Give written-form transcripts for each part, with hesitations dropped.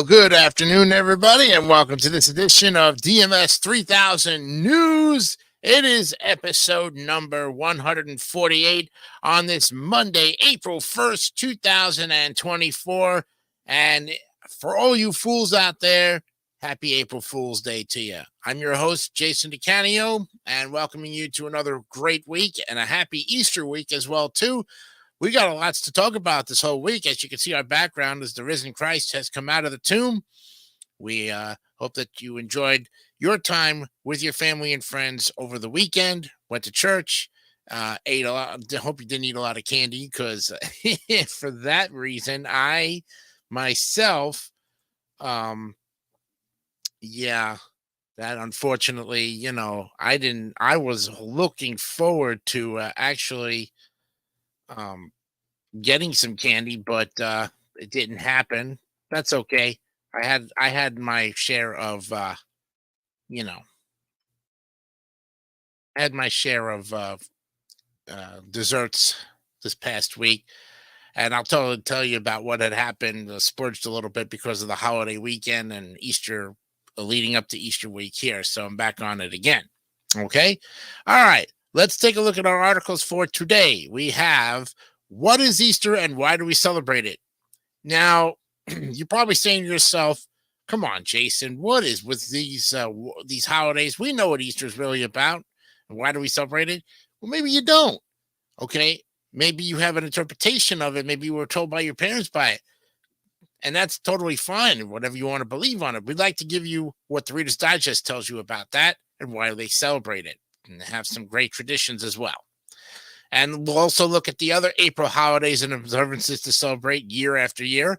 Well, good afternoon, everybody, and welcome to this edition of DMS 3000 News. It is episode number 148 on this Monday, April 1st, 2024. And for all you fools out there, happy April Fool's Day to you. I'm your host, Jason DeCanio, and welcoming you to another great week and a happy Easter week as well, too. We got a lot to talk about this whole week. As you can see, our background is the risen Christ has come out of the tomb. We hope that you enjoyed your time with your family and friends over the weekend, went to church, ate a lot. I hope you didn't eat a lot of candy because for that reason, I myself, that unfortunately, I was looking forward to actually getting some candy, but it didn't happen. That's okay. I had my share of desserts this past week, and I'll tell you about what had happened. Splurged a little bit because of the holiday weekend and Easter, leading up to Easter week here. So I'm back on it again. Okay, all right. Let's take a look at our articles for today. We have, what is Easter and why do we celebrate it? Now, you're probably saying to yourself, come on, Jason, what is with these holidays? We know what Easter is really about. And why do we celebrate it? Well, maybe you don't. Okay, maybe you have an interpretation of it. Maybe you were told by your parents by it. And that's totally fine, whatever you want to believe on it. We'd like to give you what the Reader's Digest tells you about that and why they celebrate it, and have some great traditions as well. And we'll also look at the other April holidays and observances to celebrate year after year.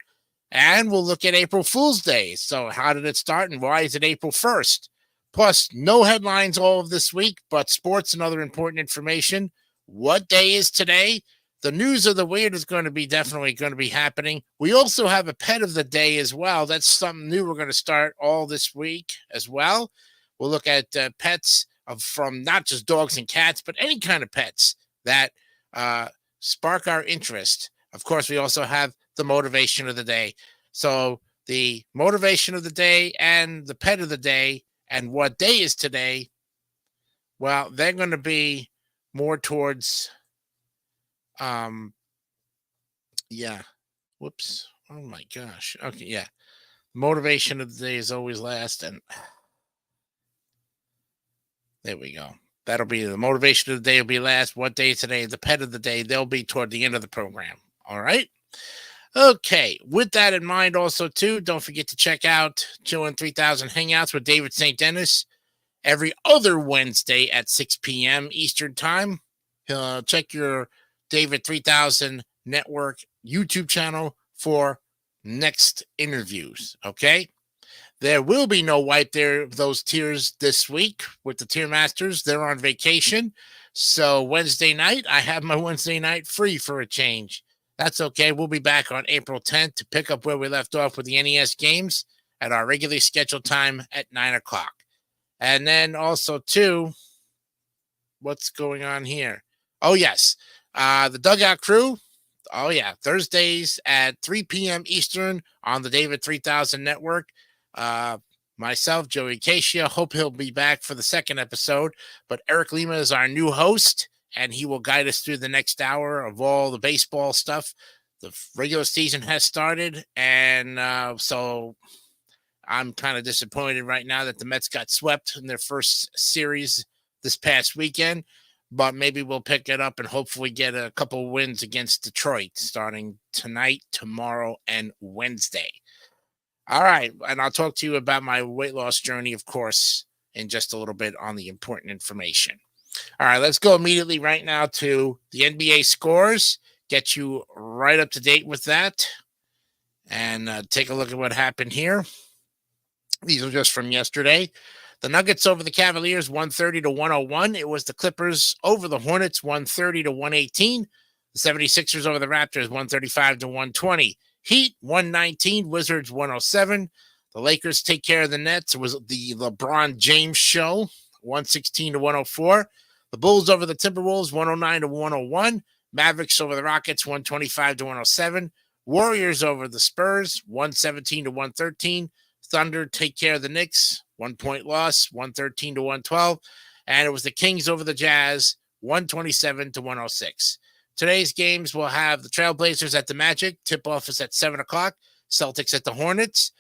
And we'll look at April Fool's Day. So how did it start and why is it April 1st? Plus, no headlines all of this week, but sports and other important information. What day is today? The news of the weird is definitely going to be happening. We also have a pet of the day as well. That's something new we're going to start all this week as well. We'll look at pets from not just dogs and cats, but any kind of pets that spark our interest. Of course, we also have the motivation of the day. So the motivation of the day and the pet of the day and what day is today, well, they're going to be more towards, whoops. Oh my gosh. Okay. Yeah. Motivation of the day is always last. And there we go. That'll be the motivation of the day will be last. What day today? The pet of the day, they'll be toward the end of the program. All right. Okay. With that in mind, also, too, don't forget to check out Chillin' 3000 Hangouts with David St. Dennis every other Wednesday at 6 p.m. Eastern Time. Check your David 3000 Network YouTube channel for next interviews. Okay. There will be no wipe those tiers this week with the Tier Masters. They're on vacation. So Wednesday night, I have my Wednesday night free for a change. That's okay. We'll be back on April 10th to pick up where we left off with the NES games at our regularly scheduled time at 9 o'clock. And then also, too, what's going on here? Oh, yes. The Dugout Crew. Oh, yeah. Thursdays at 3 p.m. Eastern on the David 3000 Network. Myself, Joey Acacia, hope he'll be back for the second episode, but Eric Lima is our new host, and he will guide us through the next hour of all the baseball stuff. The regular season has started, and so I'm kind of disappointed right now that the Mets got swept in their first series this past weekend, but maybe we'll pick it up and hopefully get a couple wins against Detroit starting tonight, tomorrow, and Wednesday. All right, and I'll talk to you about my weight loss journey, of course, in just a little bit on the important information. All right, let's go immediately right now to the NBA scores, get you right up to date with that, and take a look at what happened here. These are just from yesterday. The Nuggets over the Cavaliers, 130-101. It was the Clippers over the Hornets, 130-118. The 76ers over the Raptors, 135-120. Heat, 119. Wizards, 107. The Lakers take care of the Nets. It was the LeBron James show, 116-104. The Bulls over the Timberwolves, 109-101. Mavericks over the Rockets, 125-107. Warriors over the Spurs, 117 to 113. Thunder take care of the Knicks, 1-point loss, 113 to 112. And it was the Kings over the Jazz, 127 to 106. Today's games will have the Trailblazers at the Magic. Tip-off is at 7 o'clock. Celtics at the Hornets.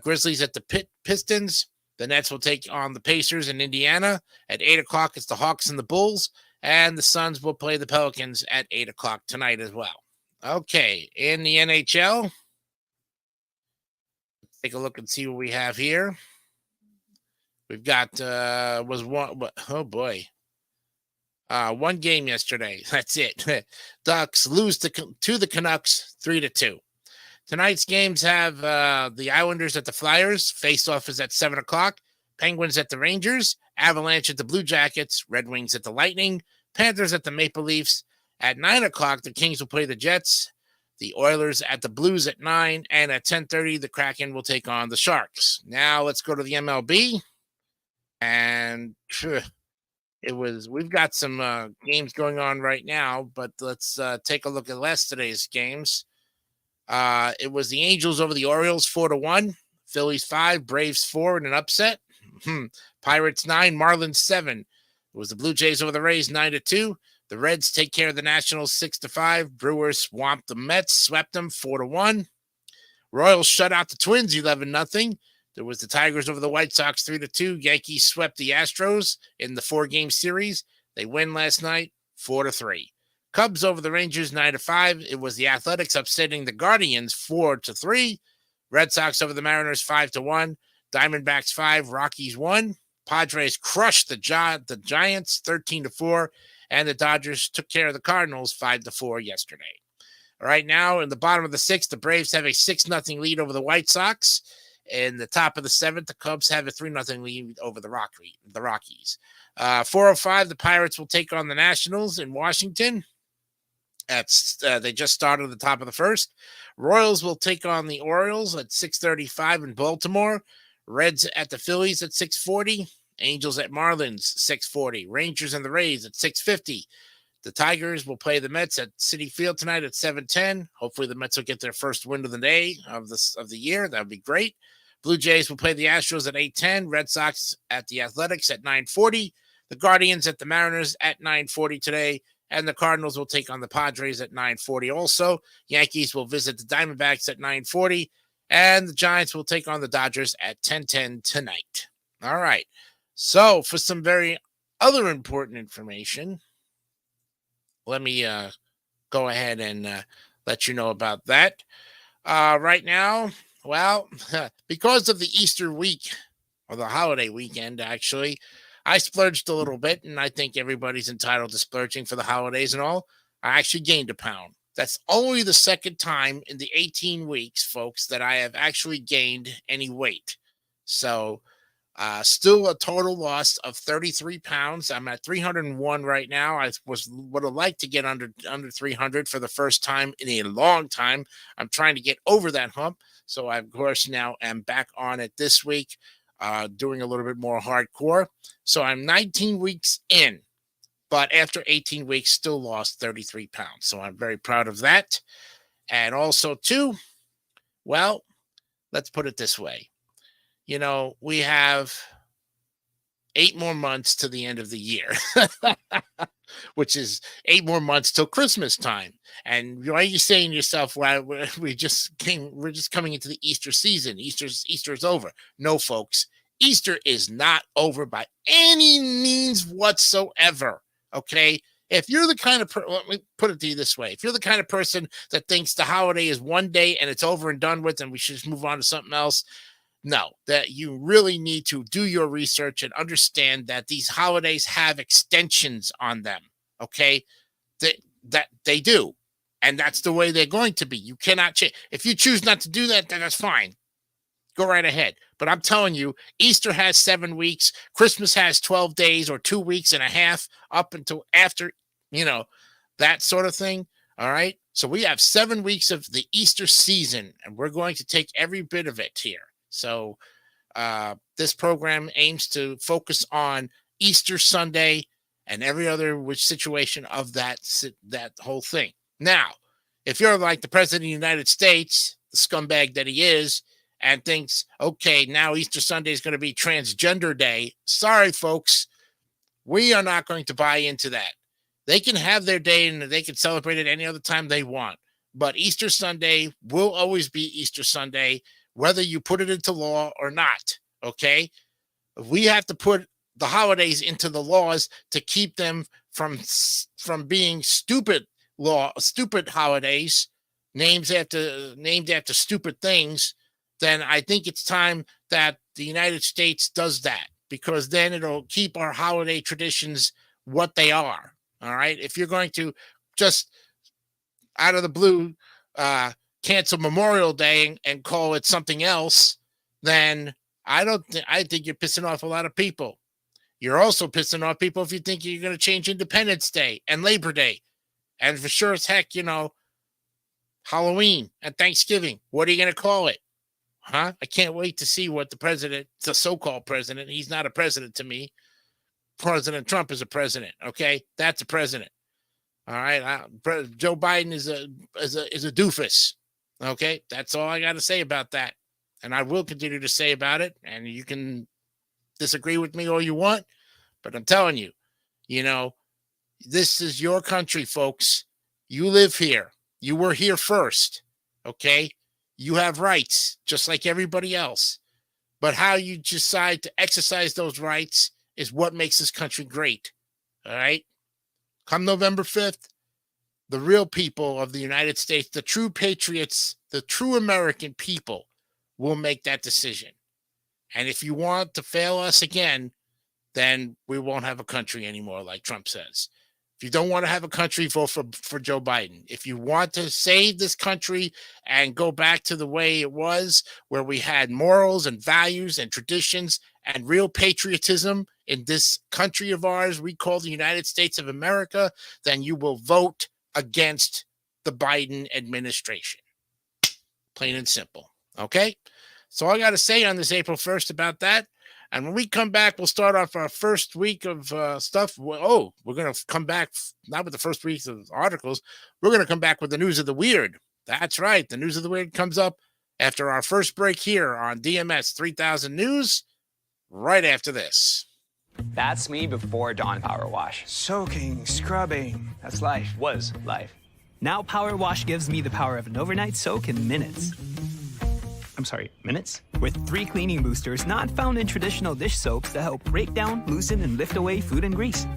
Grizzlies at the Pistons. The Nets will take on the Pacers in Indiana. At 8 o'clock, it's the Hawks and the Bulls. And the Suns will play the Pelicans at 8 o'clock tonight as well. Okay, in the NHL, let's take a look and see what we have here. We've got, one game yesterday. That's it. Ducks lose to the Canucks 3-2. Tonight's games have the Islanders at the Flyers. Face-off is at 7 o'clock. Penguins at the Rangers. Avalanche at the Blue Jackets. Red Wings at the Lightning. Panthers at the Maple Leafs. At 9 o'clock, the Kings will play the Jets. The Oilers at the Blues at 9. And at 10:30, the Kraken will take on the Sharks. Now let's go to the MLB. And we've got some games going on right now, but let's take a look at yesterday's games. It was the Angels over the Orioles 4-1, Phillies 5, Braves 4 in an upset. Pirates 9, Marlins 7. It was the Blue Jays over the Rays 9-2. The Reds take care of the Nationals 6-5. Brewers swamped the Mets, swept them 4-1. Royals shut out the Twins 11-0. There was the Tigers over the White Sox 3-2. Yankees swept the Astros in the 4-game series. They win last night 4-3. Cubs over the Rangers 9-5. It was the Athletics upsetting the Guardians 4-3. Red Sox over the Mariners 5-1. Diamondbacks 5, Rockies 1. Padres crushed the Giants 13-4, and the Dodgers took care of the Cardinals 5-4 yesterday. Right now, in the bottom of the 6th, the Braves have a 6-0 lead over the White Sox. In the top of the 7th, the Cubs have a 3-0 lead over the Rockies. 4:05, the Pirates will take on the Nationals in Washington. They just started at the top of the 1st. Royals will take on the Orioles at 6:35 in Baltimore. Reds at the Phillies at 6:40. Angels at Marlins 6:40. Rangers and the Rays at 6:50. The Tigers will play the Mets at Citi Field tonight at 7:10. Hopefully the Mets will get their first win of the day of the year. That would be great. Blue Jays will play the Astros at 8:10. Red Sox at the Athletics at 9:40. The Guardians at the Mariners at 9:40 today. And the Cardinals will take on the Padres at 9:40 also. Yankees will visit the Diamondbacks at 9:40. And the Giants will take on the Dodgers at 10:10 tonight. All right. So for some very other important information, let me go ahead and let you know about that. Right now, well, because of the Easter week, or the holiday weekend, actually, I splurged a little bit, and I think everybody's entitled to splurging for the holidays and all. I actually gained a pound. That's only the second time in the 18 weeks, folks, that I have actually gained any weight. So still a total loss of 33 pounds. I'm at 301 right now. I would have liked to get under 300 for the first time in a long time. I'm trying to get over that hump. So I, of course, now am back on it this week, doing a little bit more hardcore. So I'm 19 weeks in, but after 18 weeks, still lost 33 pounds. So I'm very proud of that. And also, too, well, let's put it this way. You know, we have 8 more months to the end of the year, which is 8 more months till Christmas time. And why are you saying to yourself, well, we're just coming into the Easter season. Easter's over. No, folks, Easter is not over by any means whatsoever. Okay. If you're the kind of let me put it to you this way. If you're the kind of person that thinks the holiday is one day and it's over and done with, and we should just move on to something else, no, that you really need to do your research and understand that these holidays have extensions on them. Okay. That they do. And that's the way they're going to be. You cannot change. If you choose not to do that, then that's fine. Go right ahead. But I'm telling you, Easter has 7 weeks. Christmas has 12 days or 2 weeks and a half up until after, that sort of thing. All right. So we have 7 weeks of the Easter season, and we're going to take every bit of it here. So this program aims to focus on Easter Sunday and every other situation of that whole thing. Now, if you're like the president of the United States, the scumbag that he is, and thinks, okay, now Easter Sunday is going to be Transgender Day. Sorry, folks. We are not going to buy into that. They can have their day and they can celebrate it any other time they want. But Easter Sunday will always be Easter Sunday, whether you put it into law or not. Okay? We have to put the holidays into the laws to keep them from being stupid holidays, named after stupid things. Then I think it's time that the United States does that, because then it'll keep our holiday traditions what they are. All right. If you're going to just out of the blue cancel Memorial Day and call it something else, then I think you're pissing off a lot of people. You're also pissing off people if you think you're going to change Independence Day and Labor Day. And for sure as heck, Halloween and Thanksgiving. What are you going to call it? Huh? I can't wait to see what the so-called president, he's not a president to me. President Trump is a president. Okay. That's a president. All right. Joe Biden is a doofus. Okay. That's all I got to say about that. And I will continue to say about it. And you can disagree with me all you want, but I'm telling you, this is your country, folks. You live here. You were here first. Okay. You have rights just like everybody else, but how you decide to exercise those rights is what makes this country great. All right. Come November 5th, the real people of the United States, the true patriots, the true American people will make that decision. And if you want to fail us again, then we won't have a country anymore, like Trump says. If you don't want to have a country, vote for Joe Biden. If you want to save this country and go back to the way it was, where we had morals and values and traditions and real patriotism in this country of ours we call the United States of America, then you will vote against the Biden administration. Plain and simple. Okay? So all I got to say on this April 1st about that. And when we come back, we'll start off our first week of stuff. We're going to come back, not with the first week of articles. We're going to come back with the news of the weird. That's right. The news of the weird comes up after our first break here on DMS 3000 News, right after this. That's me before Dawn Power Wash. Soaking, scrubbing. That's life. Was life. Now Power Wash gives me the power of an overnight soak in minutes. I'm sorry, minutes? With 3 cleaning boosters not found in traditional dish soaps that help break down, loosen, and lift away food and grease.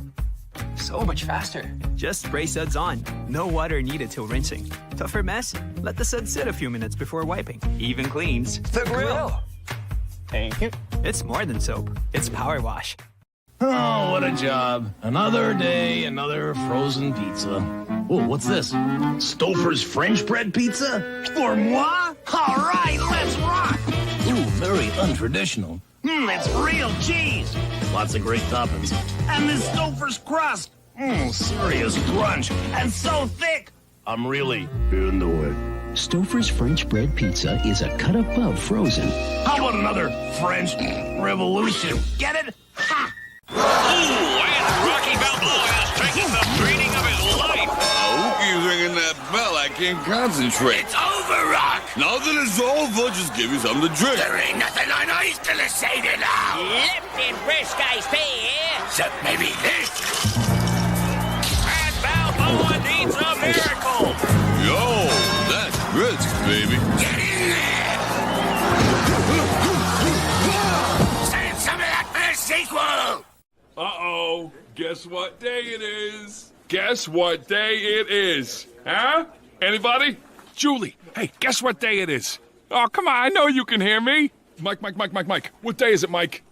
So much faster. Just spray suds on. No water needed till rinsing. Tougher mess? Let the suds sit a few minutes before wiping. Even cleans The grill. Thank you. It's more than soap. It's Power Wash. Oh, what a job. Another day, another frozen pizza. Oh, what's this? Stouffer's French bread pizza? For moi? All right, let's rock. Ooh, very untraditional. It's real cheese. Lots of great toppings. And this Stouffer's crust. Serious crunch. And so thick. I'm really into it. Stouffer's French bread pizza is a cut above frozen. How about another French Revolution? Get it? Ha! Ooh, and Rocky Balboa is taking the beating of his life. Who keeps ringing that bell? I can't concentrate. It's over, Rock. Now that it's over, just give me something to drink. There ain't nothing on ice to say to now. Lifting Briscoe's here. Except maybe this. And Balboa needs a miracle. Yo, that's brisk, baby. Get in there. Send some of that for the sequel. Uh-oh. Guess what day it is? Guess what day it is? Huh? Anybody? Julie, hey, guess what day it is? Oh, come on, I know you can hear me. Mike. What day is it, Mike?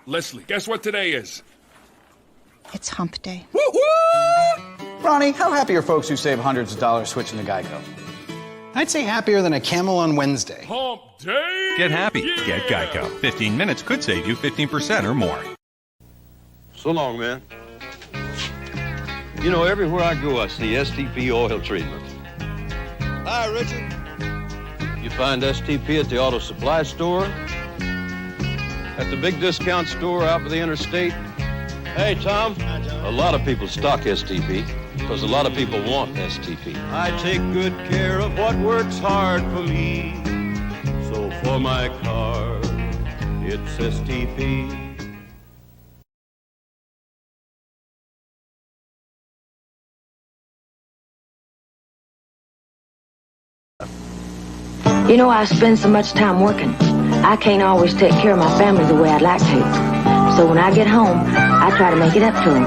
Leslie, guess what today is? It's hump day. Woo-hoo! Ronnie, how happy are folks who save hundreds of dollars switching to Geico? I'd say happier than a camel on Wednesday. Hump day! Get happy. Yeah! Get Geico. 15 minutes could save you 15% or more. So long, man. You know, everywhere I go, I see STP oil treatment. Hi, Richard. You find STP at the auto supply store, at the big discount store out by the interstate. Hey, Tom. Hi, John. A lot of people stock STP because a lot of people want STP. I take good care of what works hard for me. So for my car, it's STP. You know, I spend so much time working. I can't always take care of my family the way I'd like to. So when I get home, I try to make it up to them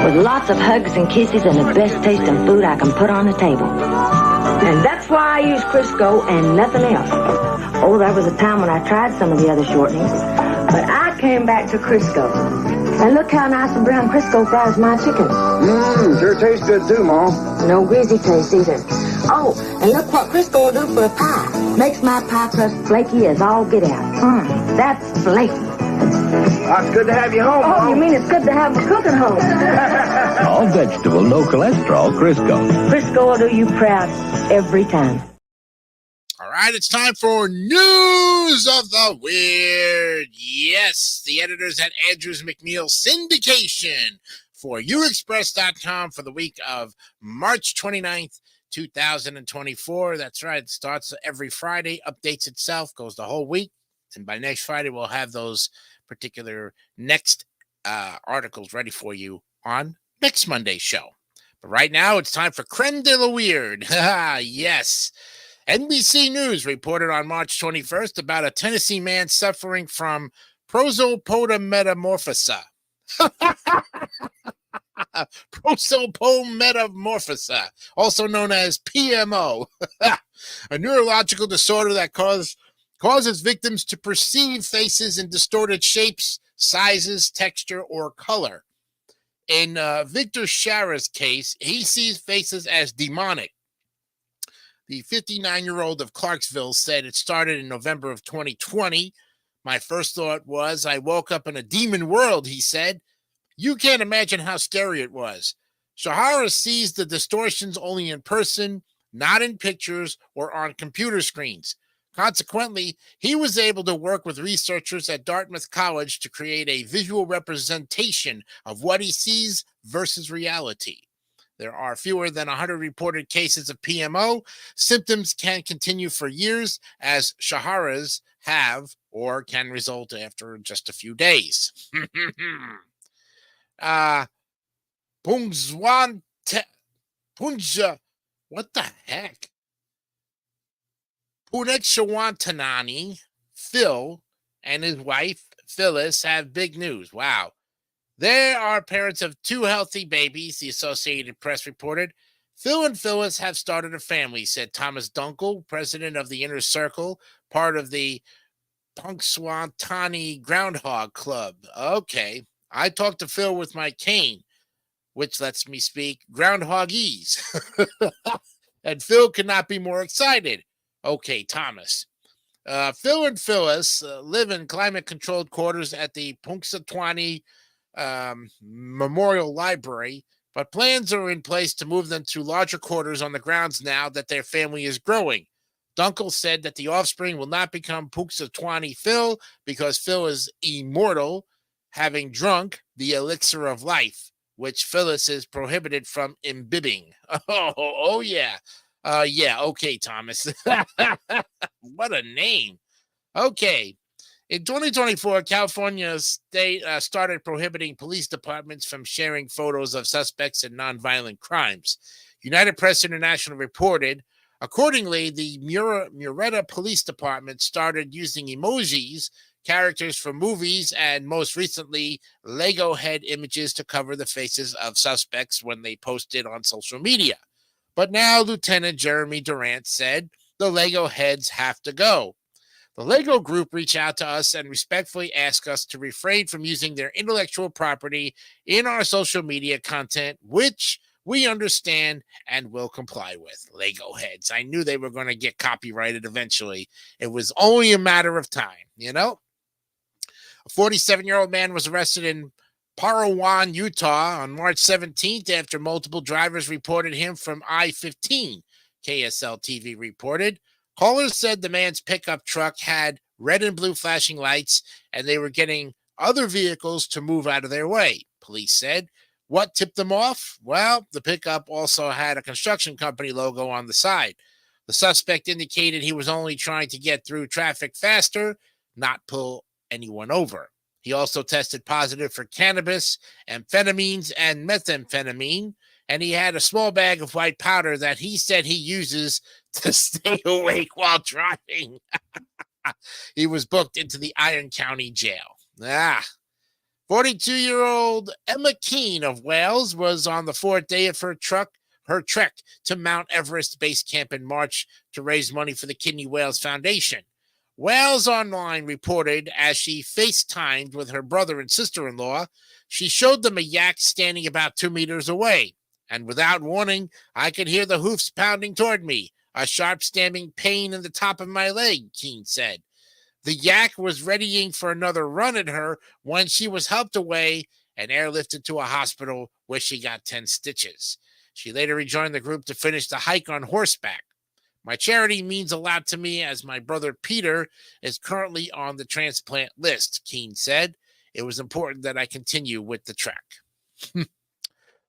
with lots of hugs and kisses and the best tasting food I can put on the table. And that's why I use Crisco and nothing else. Oh, there was a time when I tried some of the other shortenings, but I came back to Crisco. And look how nice and brown Crisco fries my chicken. Sure tastes good too, Mom. No greasy taste either. Oh, and look what Crisco will do for a pie. Makes my pie crust flaky as all get out. That's flaky. It's good to have you home, Mom. Oh, you mean it's good to have a cooking home? All vegetable, no cholesterol, Crisco. Crisco will do you proud every time. All right, it's time for News of the Weird. Yes, the editors at Andrews McNeil Syndication for YouExpress.com for the week of March 29th, 2024. That's right. It starts every Friday, updates itself, goes the whole week. And by next Friday, we'll have those particular next articles ready for you on next Monday's show. But right now, it's time for Creme de la Weird. Yes. NBC News reported on March 21st about a Tennessee man suffering from prosopodometamorphosa. Prosopometamorphosa, also known as PMO, a neurological disorder that causes victims to perceive faces in distorted shapes, sizes, texture, or color. In Victor Shara's case, he sees faces as demonic. The 59-year-old of Clarksville said it started in November of 2020. My first thought was I woke up in a demon world, he said. You can't imagine how scary it was. Shahara sees the distortions only in person, not in pictures or on computer screens. Consequently, he was able to work with researchers at Dartmouth College to create a visual representation of what he sees versus reality. There are fewer than 100 reported cases of PMO. Symptoms can continue for years, as Shahara's have, or can result after just a few days. Punja, what the heck? Punexhawantanani, Phil, and his wife, Phyllis, have big news. Wow. They are parents of 2 healthy babies, the Associated Press reported. Phil and Phyllis have started a family, said Thomas Dunkel, president of the Inner Circle, part of the Punxsutawney Groundhog Club. Okay. I talked to Phil with my cane, which lets me speak groundhogese. And Phil could not be more excited. Okay, Thomas. Phil and Phyllis live in climate-controlled quarters at the Punxsutawney Memorial Library, but plans are in place to move them to larger quarters on the grounds now that their family is growing. Dunkel said that the offspring will not become Punxsutawney Phil because Phil is immortal, having drunk the elixir of life, which Phyllis is prohibited from imbibing. Oh yeah. Yeah, okay, Thomas. What a name. Okay. In 2024, California state started prohibiting police departments from sharing photos of suspects in nonviolent crimes. United Press International reported, accordingly, the Murrieta Police Department started using emojis, characters from movies, and most recently, Lego head images to cover the faces of suspects when they posted on social media. But now Lieutenant Jeremy Durant said the Lego heads have to go. The Lego Group reached out to us and respectfully asked us to refrain from using their intellectual property in our social media content, which we understand and will comply with. Lego heads. I knew they were going to get copyrighted eventually. It was only a matter of time, you know? A 47-year-old man was arrested in Parowan, Utah on March 17th after multiple drivers reported him from I-15, KSL TV reported. Callers said the man's pickup truck had red and blue flashing lights, and they were getting other vehicles to move out of their way, police said. What tipped them off? Well, the pickup also had a construction company logo on the side. The suspect indicated he was only trying to get through traffic faster, not pull anyone over. He also tested positive for cannabis, amphetamines, and methamphetamine, and he had a small bag of white powder that he said he uses to stay awake while driving. He was booked into the Iron County Jail. 42-year-old Emma Keane of Wales was on the fourth day of her trek to Mount Everest Base Camp in March to raise money for the Kidney Wales Foundation. Wales Online reported as she FaceTimed with her brother and sister-in-law, she showed them a yak standing about 2 meters away. And without warning, I could hear the hoofs pounding toward me, a sharp stabbing pain in the top of my leg, Keane said. The yak was readying for another run at her when she was helped away and airlifted to a hospital where she got 10 stitches. She later rejoined the group to finish the hike on horseback. My charity means a lot to me as my brother Peter is currently on the transplant list, Keane said. It was important that I continue with the trek.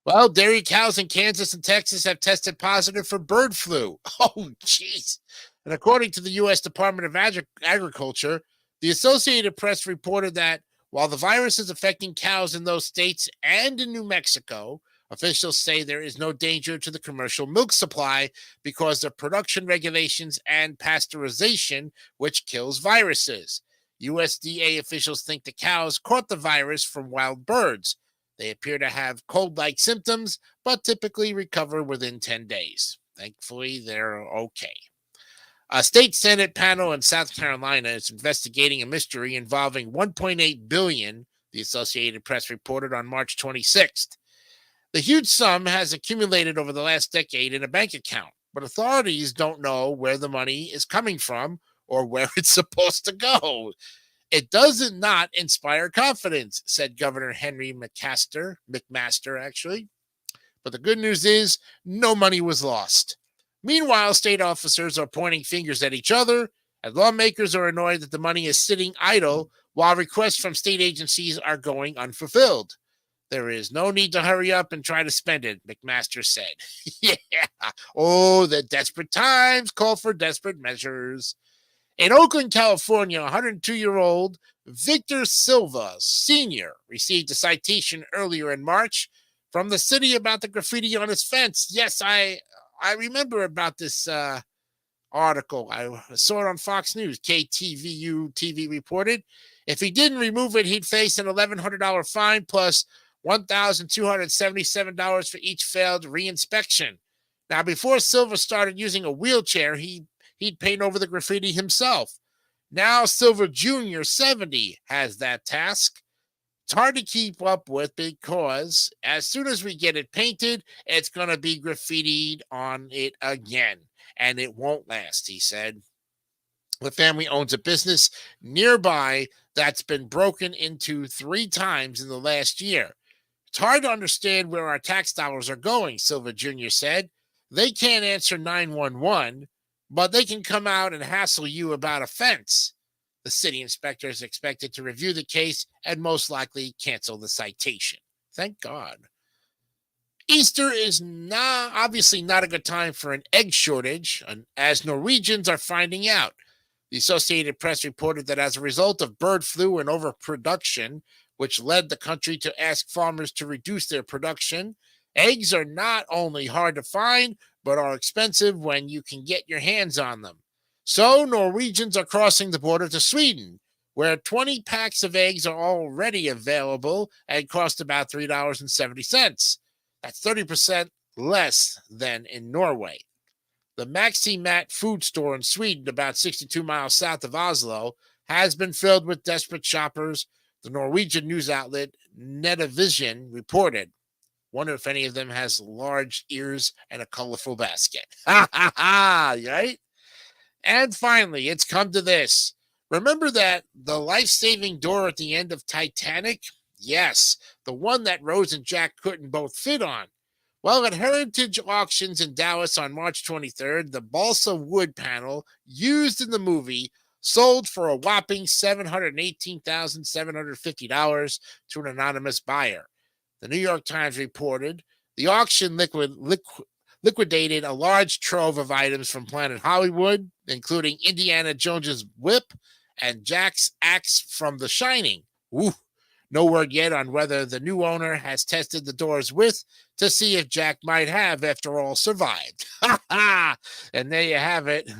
Well, dairy cows in Kansas and Texas have tested positive for bird flu. Oh, jeez. And according to the U.S. Department of Agriculture, the Associated Press reported that while the virus is affecting cows in those states and in New Mexico, officials say there is no danger to the commercial milk supply because of production regulations and pasteurization, which kills viruses. USDA officials think the cows caught the virus from wild birds. They appear to have cold-like symptoms, but typically recover within 10 days. Thankfully, they're okay. A state Senate panel in South Carolina is investigating a mystery involving $1.8 billion, the Associated Press reported on March 26th. The huge sum has accumulated over the last decade in a bank account, but authorities don't know where the money is coming from or where it's supposed to go. It does not inspire confidence, said Governor Henry McMaster, actually. But the good news is no money was lost. Meanwhile, state officers are pointing fingers at each other, and lawmakers are annoyed that the money is sitting idle while requests from state agencies are going unfulfilled. There is no need to hurry up and try to spend it, McMaster said. Yeah. Oh, the desperate times call for desperate measures. In Oakland, California, 102-year-old Victor Silva, Sr., received a citation earlier in March from the city about the graffiti on his fence. Yes, I remember about this article. I saw it on Fox News. KTVU TV reported. If he didn't remove it, he'd face an $1,100 fine plus $1,277 for each failed reinspection. Now, before Silva started using a wheelchair, he'd paint over the graffiti himself. Now, Silva Jr., 70, has that task. It's hard to keep up with because as soon as we get it painted, it's going to be graffitied on it again, and it won't last, he said. The family owns a business nearby that's been broken into 3 times in the last year. It's hard to understand where our tax dollars are going, Silva Jr. said. They can't answer 911, but they can come out and hassle you about a fence. The city inspector is expected to review the case and most likely cancel the citation. Thank God. Easter is obviously not a good time for an egg shortage, as Norwegians are finding out. The Associated Press reported that as a result of bird flu and overproduction, which led the country to ask farmers to reduce their production, eggs are not only hard to find, but are expensive when you can get your hands on them. So Norwegians are crossing the border to Sweden, where 20 packs of eggs are already available and cost about $3.70. That's 30% less than in Norway. The Maxi Mat food store in Sweden, about 62 miles south of Oslo, has been filled with desperate shoppers, the Norwegian news outlet Netavision reported. Wonder if any of them has large ears and a colorful basket. Ha ha ha, right? And finally, it's come to this. Remember that the life-saving door at the end of Titanic? Yes, the one that Rose and Jack couldn't both fit on. Well, at Heritage Auctions in Dallas on March 23rd, the balsa wood panel used in the movie sold for a whopping $718,750 to an anonymous buyer. The New York Times reported the auction liquidated a large trove of items from Planet Hollywood, including Indiana Jones's whip and Jack's axe from The Shining. Ooh. No word yet on whether the new owner has tested the doors with to see if Jack might have, after all, survived. Ha ha! And there you have it.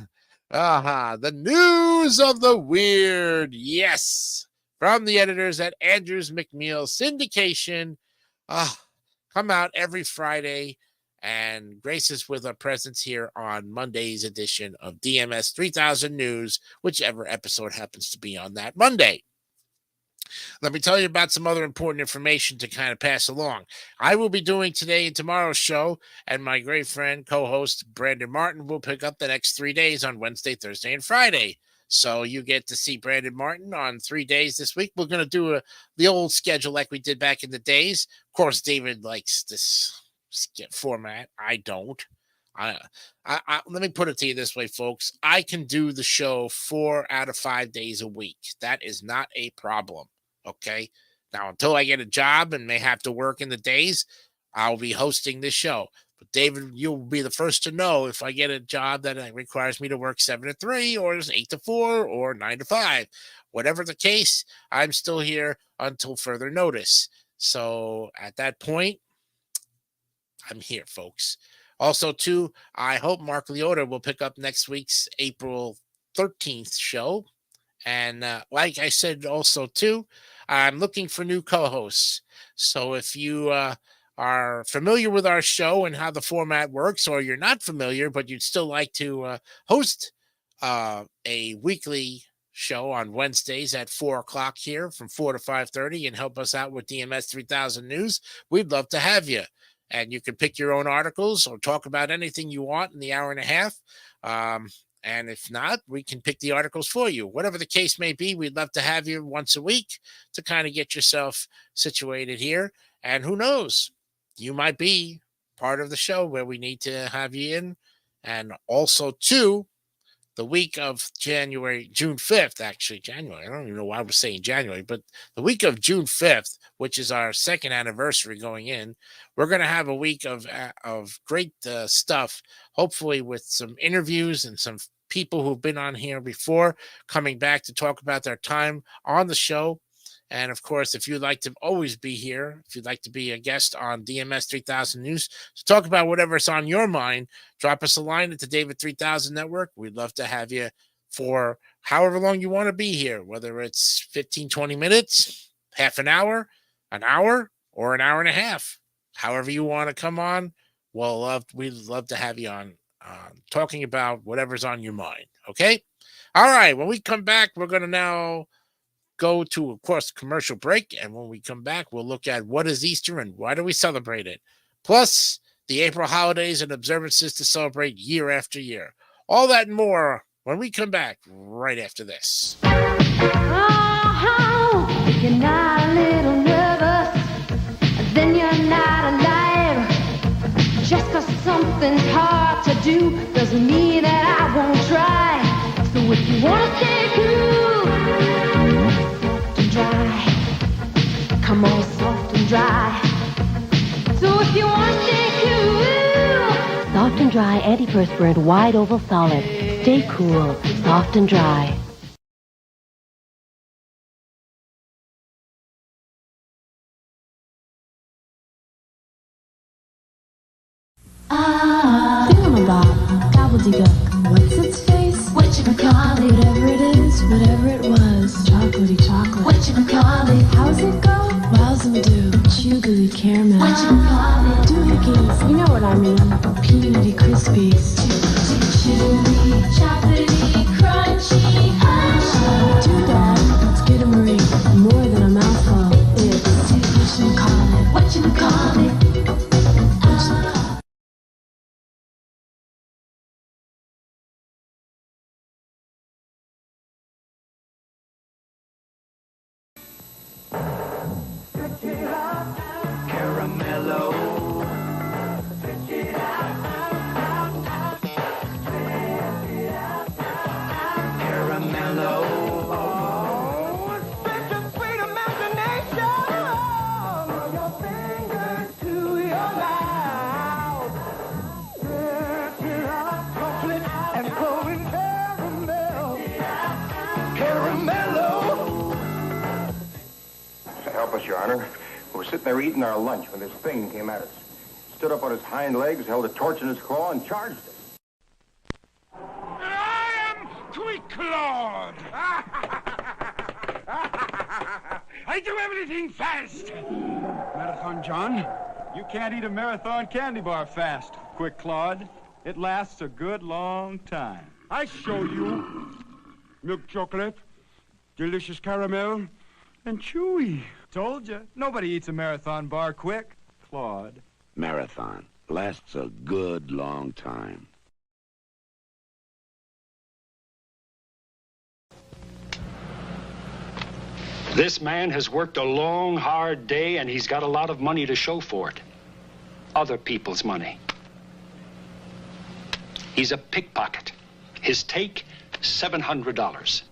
Aha, the news of the weird. Yes. From the editors at Andrews McMeel Syndication. Come out every Friday and grace us with a presence here on Monday's edition of DMS 3000 News, whichever episode happens to be on that Monday. Let me tell you about some other important information to kind of pass along. I will be doing today and tomorrow's show, and my great friend, co-host Brandon Martin will pick up the next 3 days on Wednesday, Thursday, and Friday. So you get to see Brandon Martin on 3 days this week. We're going to do the old schedule like we did back in the days. Of course, David likes this format. I don't. Let me put it to you this way, folks. I can do the show 4 out of 5 days a week. That is not a problem. Okay. Now, until I get a job and may have to work in the days, I'll be hosting this show. But David, you'll be the first to know if I get a job that requires me to work 7 to 3 or 8 to 4 or 9 to 5. Whatever the case, I'm still here until further notice. So at that point, I'm here, folks. Also, too, I hope Mark Leota will pick up next week's April 13th show. And like I said also, too, I'm looking for new co-hosts. So if you are familiar with our show and how the format works, or you're not familiar, but you'd still like to host a weekly show on Wednesdays at 4 o'clock here from 4 to 5:30 and help us out with DMS 3000 News, we'd love to have you. And you can pick your own articles or talk about anything you want in the hour and a half. And if not, we can pick the articles for you. Whatever the case may be, we'd love to have you once a week to kind of get yourself situated here. And who knows, you might be part of the show where we need to have you in. And also, too, the week of June 5th, actually, January. I don't even know why I was saying January, but the week of June 5th, which is our second anniversary going in, we're going to have a week of great stuff, hopefully with some interviews and some people who've been on here before coming back to talk about their time on the show. And of course, if you'd like to always be here, if you'd like to be a guest on DMS 3000 News to talk about whatever's on your mind, drop us a line at the David 3000 Network. We'd love to have you for however long you want to be here, whether it's 15, 20 minutes, half an hour, or an hour and a half. However you want to come on, we'd love to have you on talking about whatever's on your mind. Okay? All right. When we come back, we're going to now go to, of course, commercial break. And when we come back, we'll look at what is Easter and why do we celebrate it? Plus, the April holidays and observances to celebrate year after year. All that and more when we come back right after this. Oh, you're not a little nervous, then you're not alive. Just 'cause something's hard to do doesn't mean that I won't try. So if you want to stay cool, dry. Come on, soft and dry. So if you want to stay cool, soft and dry antiperspirant wide oval solid. Stay cool, soft and dry. Thingamabob, gobbledygook. What's its face? Whatchamacallit. Whatever it is, whatever it was. Chocolatey chocolate. Whatchamacallit. How's it go? Wows and do. Chugly caramel. Whatchamacallit. Doohickeys. You know what I mean. Peanutty crispies. Chewy, chocolatey, crunchy. Doodad. Let's get 'em Marie. More than a mouthful. It's whatchamacallit. Whatchamacallit. Your Honor. We were sitting there eating our lunch when this thing came at us. Stood up on his hind legs, held a torch in his claw, and charged us. I am Quick Claude. I do everything fast. Marathon John, you can't eat a marathon candy bar fast, Quick Claude. It lasts a good long time. I show you. Milk chocolate, delicious caramel, and chewy. Told you, nobody eats a marathon bar quick, Claude. Marathon lasts a good long time. This man has worked a long, hard day, and he's got a lot of money to show for it. Other people's money. He's a pickpocket. His take, $700.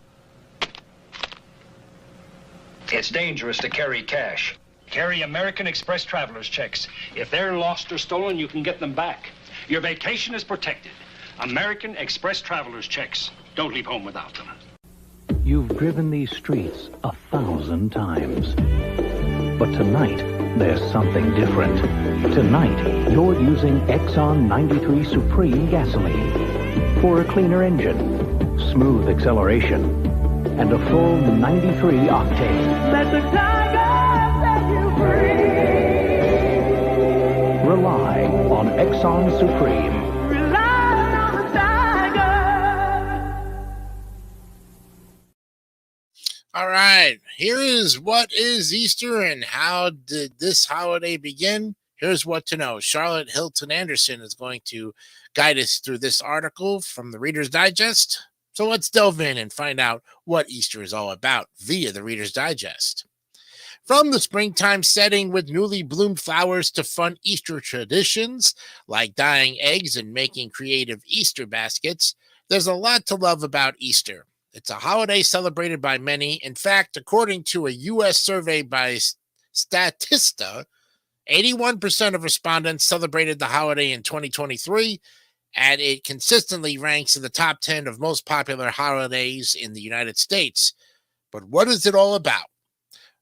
It's dangerous to carry cash. Carry American Express traveler's checks. If they're lost or stolen, you can get them back. Your vacation is protected. American Express traveler's checks. Don't leave home without them. You've driven these streets 1,000 times. But tonight, there's something different. Tonight, you're using Exxon 93 Supreme gasoline for a cleaner engine, smooth acceleration, and a full 93 octane. Let the tiger set you free. Rely on Exxon Supreme. Rely on the tiger. All right, here is what is Easter and how did this holiday begin. Here's what to know. Charlotte Hilton Anderson is going to guide us through this article from the Reader's Digest. So let's delve in and find out what Easter is all about via the Reader's Digest. From the springtime setting with newly bloomed flowers to fun Easter traditions like dyeing eggs and making creative Easter baskets, there's a lot to love about Easter. It's a holiday celebrated by many. In fact, according to a U.S. survey by Statista, 81% of respondents celebrated the holiday in 2023, and it consistently ranks in the top 10 of most popular holidays in the United States. But what is it all about?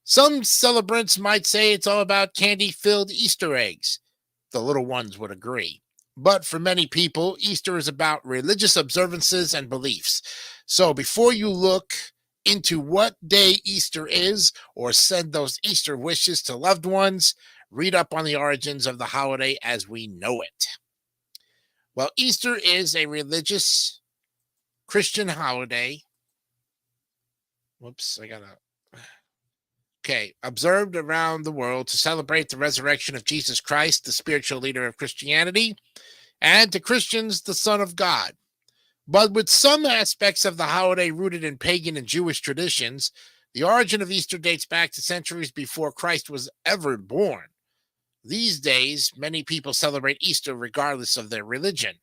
Some celebrants might say it's all about candy-filled Easter eggs. The little ones would agree. But for many people, Easter is about religious observances and beliefs. So before you look into what day Easter is or send those Easter wishes to loved ones, read up on the origins of the holiday as we know it. Well, Easter is a religious Christian holiday. Observed around the world to celebrate the resurrection of Jesus Christ, the spiritual leader of Christianity, and to Christians, the Son of God. But with some aspects of the holiday rooted in pagan and Jewish traditions, the origin of Easter dates back to centuries before Christ was ever born. These days, many people celebrate Easter regardless of their religion.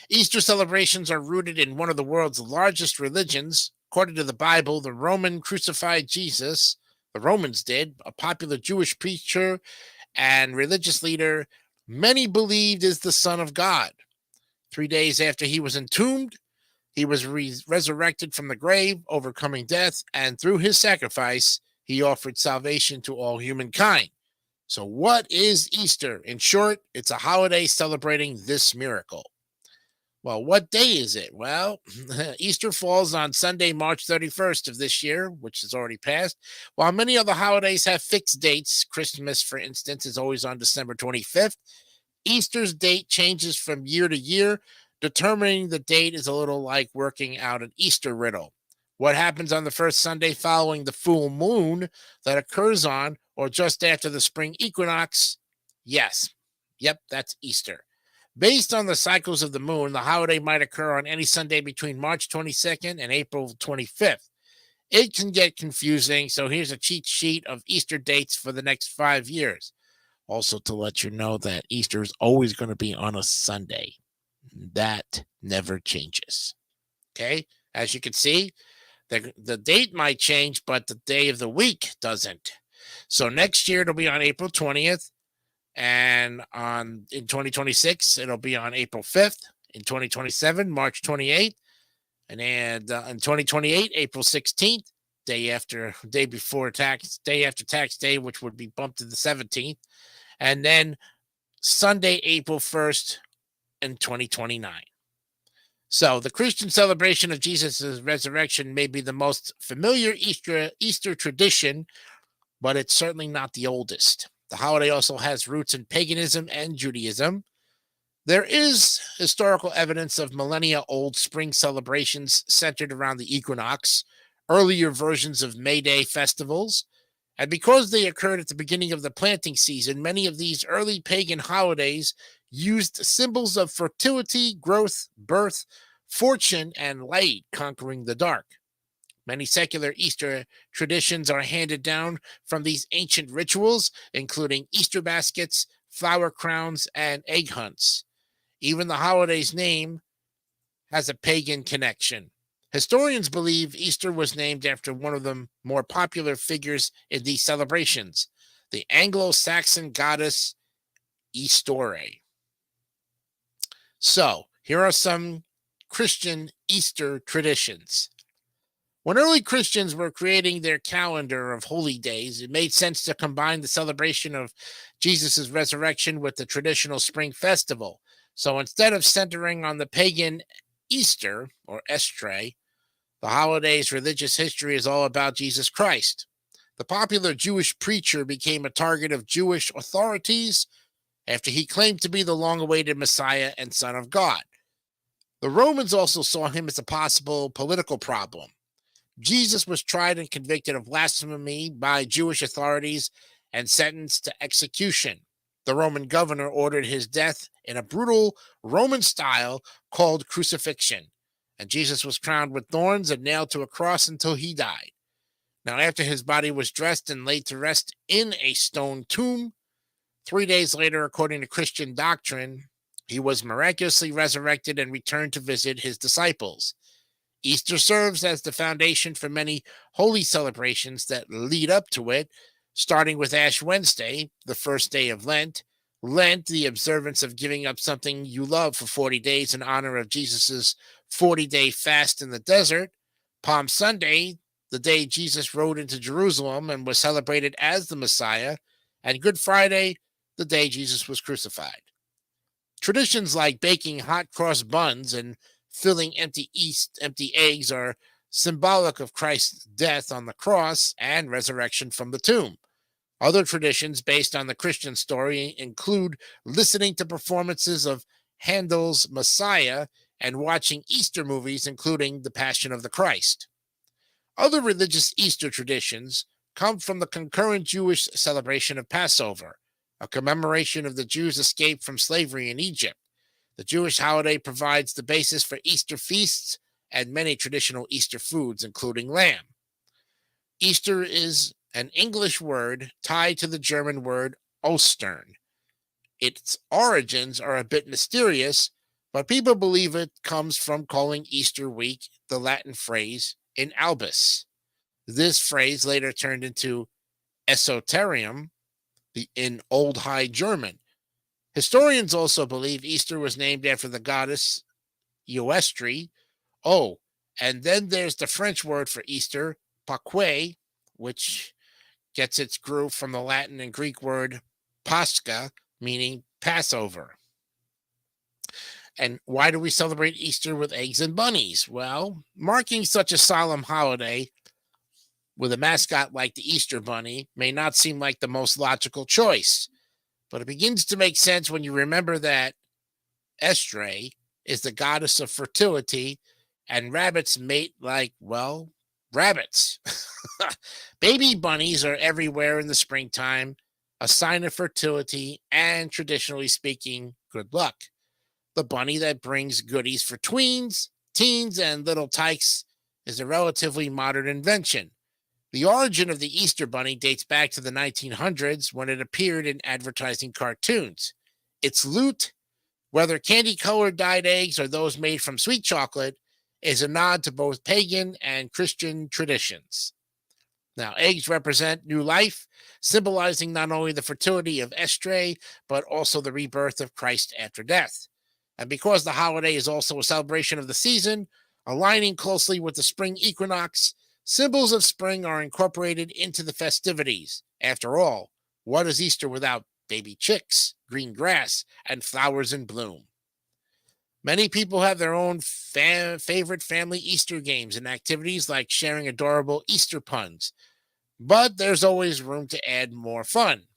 Easter celebrations are rooted in one of the world's largest religions. According to the Bible, the Roman crucified Jesus, the Romans did, a popular Jewish preacher and religious leader, many believed is the Son of God. 3 days after he was entombed, he was resurrected from the grave, overcoming death, and through his sacrifice, he offered salvation to all humankind. So what is Easter? In short, it's a holiday celebrating this miracle. Well, what day is it? Well, Easter falls on Sunday, March 31st of this year, which has already passed. While many other holidays have fixed dates, Christmas, for instance, is always on December 25th. Easter's date changes from year to year. Determining the date is a little like working out an Easter riddle. What happens on the first Sunday following the full moon that occurs on or just after the spring equinox? Yes. Yep, that's Easter. Based on the cycles of the moon, the holiday might occur on any Sunday between March 22nd and April 25th. It can get confusing, so here's a cheat sheet of Easter dates for the next 5 years. Also to let you know that Easter is always going to be on a Sunday. That never changes. Okay? As you can see, the date might change, but the day of the week doesn't. So next year it'll be on April 20th. And in 2026, it'll be on April 5th. In 2027, March 28th. And in 2028, April 16th. day after tax day, which would be bumped to the 17th, and then Sunday, April 1st in 2029. So the Christian celebration of Jesus' resurrection may be the most familiar Easter tradition, but it's certainly not the oldest. The holiday also has roots in paganism and Judaism. There is historical evidence of millennia-old spring celebrations centered around the equinox, earlier versions of May Day festivals, and because they occurred at the beginning of the planting season, many of these early pagan holidays used symbols of fertility, growth, birth, fortune, and light conquering the dark. Many secular Easter traditions are handed down from these ancient rituals, including Easter baskets, flower crowns, and egg hunts. Even the holiday's name has a pagan connection. Historians believe Easter was named after one of the more popular figures in these celebrations, the Anglo-Saxon goddess Eastore. So, here are some Christian Easter traditions. When early Christians were creating their calendar of holy days, it made sense to combine the celebration of Jesus' resurrection with the traditional spring festival. So instead of centering on the pagan Easter, or Estre, the holiday's religious history is all about Jesus Christ. The popular Jewish preacher became a target of Jewish authorities after he claimed to be the long-awaited Messiah and Son of God. The Romans also saw him as a possible political problem. Jesus was tried and convicted of blasphemy by Jewish authorities and sentenced to execution. The Roman governor ordered his death in a brutal Roman style called crucifixion, and Jesus was crowned with thorns and nailed to a cross until he died. Now, after his body was dressed and laid to rest in a stone tomb, 3 days later, according to Christian doctrine, he was miraculously resurrected and returned to visit his disciples. Easter serves as the foundation for many holy celebrations that lead up to it, starting with Ash Wednesday, the first day of Lent. Lent, the observance of giving up something you love for 40 days in honor of Jesus' 40-day fast in the desert. Palm Sunday, the day Jesus rode into Jerusalem and was celebrated as the Messiah. And Good Friday, the day Jesus was crucified. Traditions like baking hot cross buns and filling empty eggs are symbolic of Christ's death on the cross and resurrection from the tomb. Other traditions based on the Christian story include listening to performances of Handel's Messiah and watching Easter movies, including The Passion of the Christ. Other religious Easter traditions come from the concurrent Jewish celebration of Passover, a commemoration of the Jews' escape from slavery in Egypt. The Jewish holiday provides the basis for Easter feasts and many traditional Easter foods, including lamb. Easter is an English word tied to the German word Ostern. Its origins are a bit mysterious, but people believe it comes from calling Easter week the Latin phrase in albis. This phrase later turned into esoterium in Old High German. Historians also believe Easter was named after the goddess Eostre. Oh, and then there's the French word for Easter, Pâques, which gets its groove from the Latin and Greek word Pascha, meaning Passover. And why do we celebrate Easter with eggs and bunnies? Well, marking such a solemn holiday with a mascot like the Easter Bunny may not seem like the most logical choice, but it begins to make sense when you remember that Estre is the goddess of fertility, and rabbits mate like, well, rabbits. Baby bunnies are everywhere in the springtime, a sign of fertility and, traditionally speaking, good luck. The bunny that brings goodies for tweens, teens, and little tykes is a relatively modern invention. The origin of the Easter Bunny dates back to the 1900s when it appeared in advertising cartoons. Its loot, whether candy-colored dyed eggs or those made from sweet chocolate, is a nod to both pagan and Christian traditions. Now, eggs represent new life, symbolizing not only the fertility of Estre, but also the rebirth of Christ after death. And because the holiday is also a celebration of the season, aligning closely with the spring equinox, Symbols of spring are incorporated into the festivities. After all, what is Easter without baby chicks, green grass, and flowers in bloom? Many people have their own favorite family Easter games and activities like sharing adorable Easter puns. But there's always room to add more fun.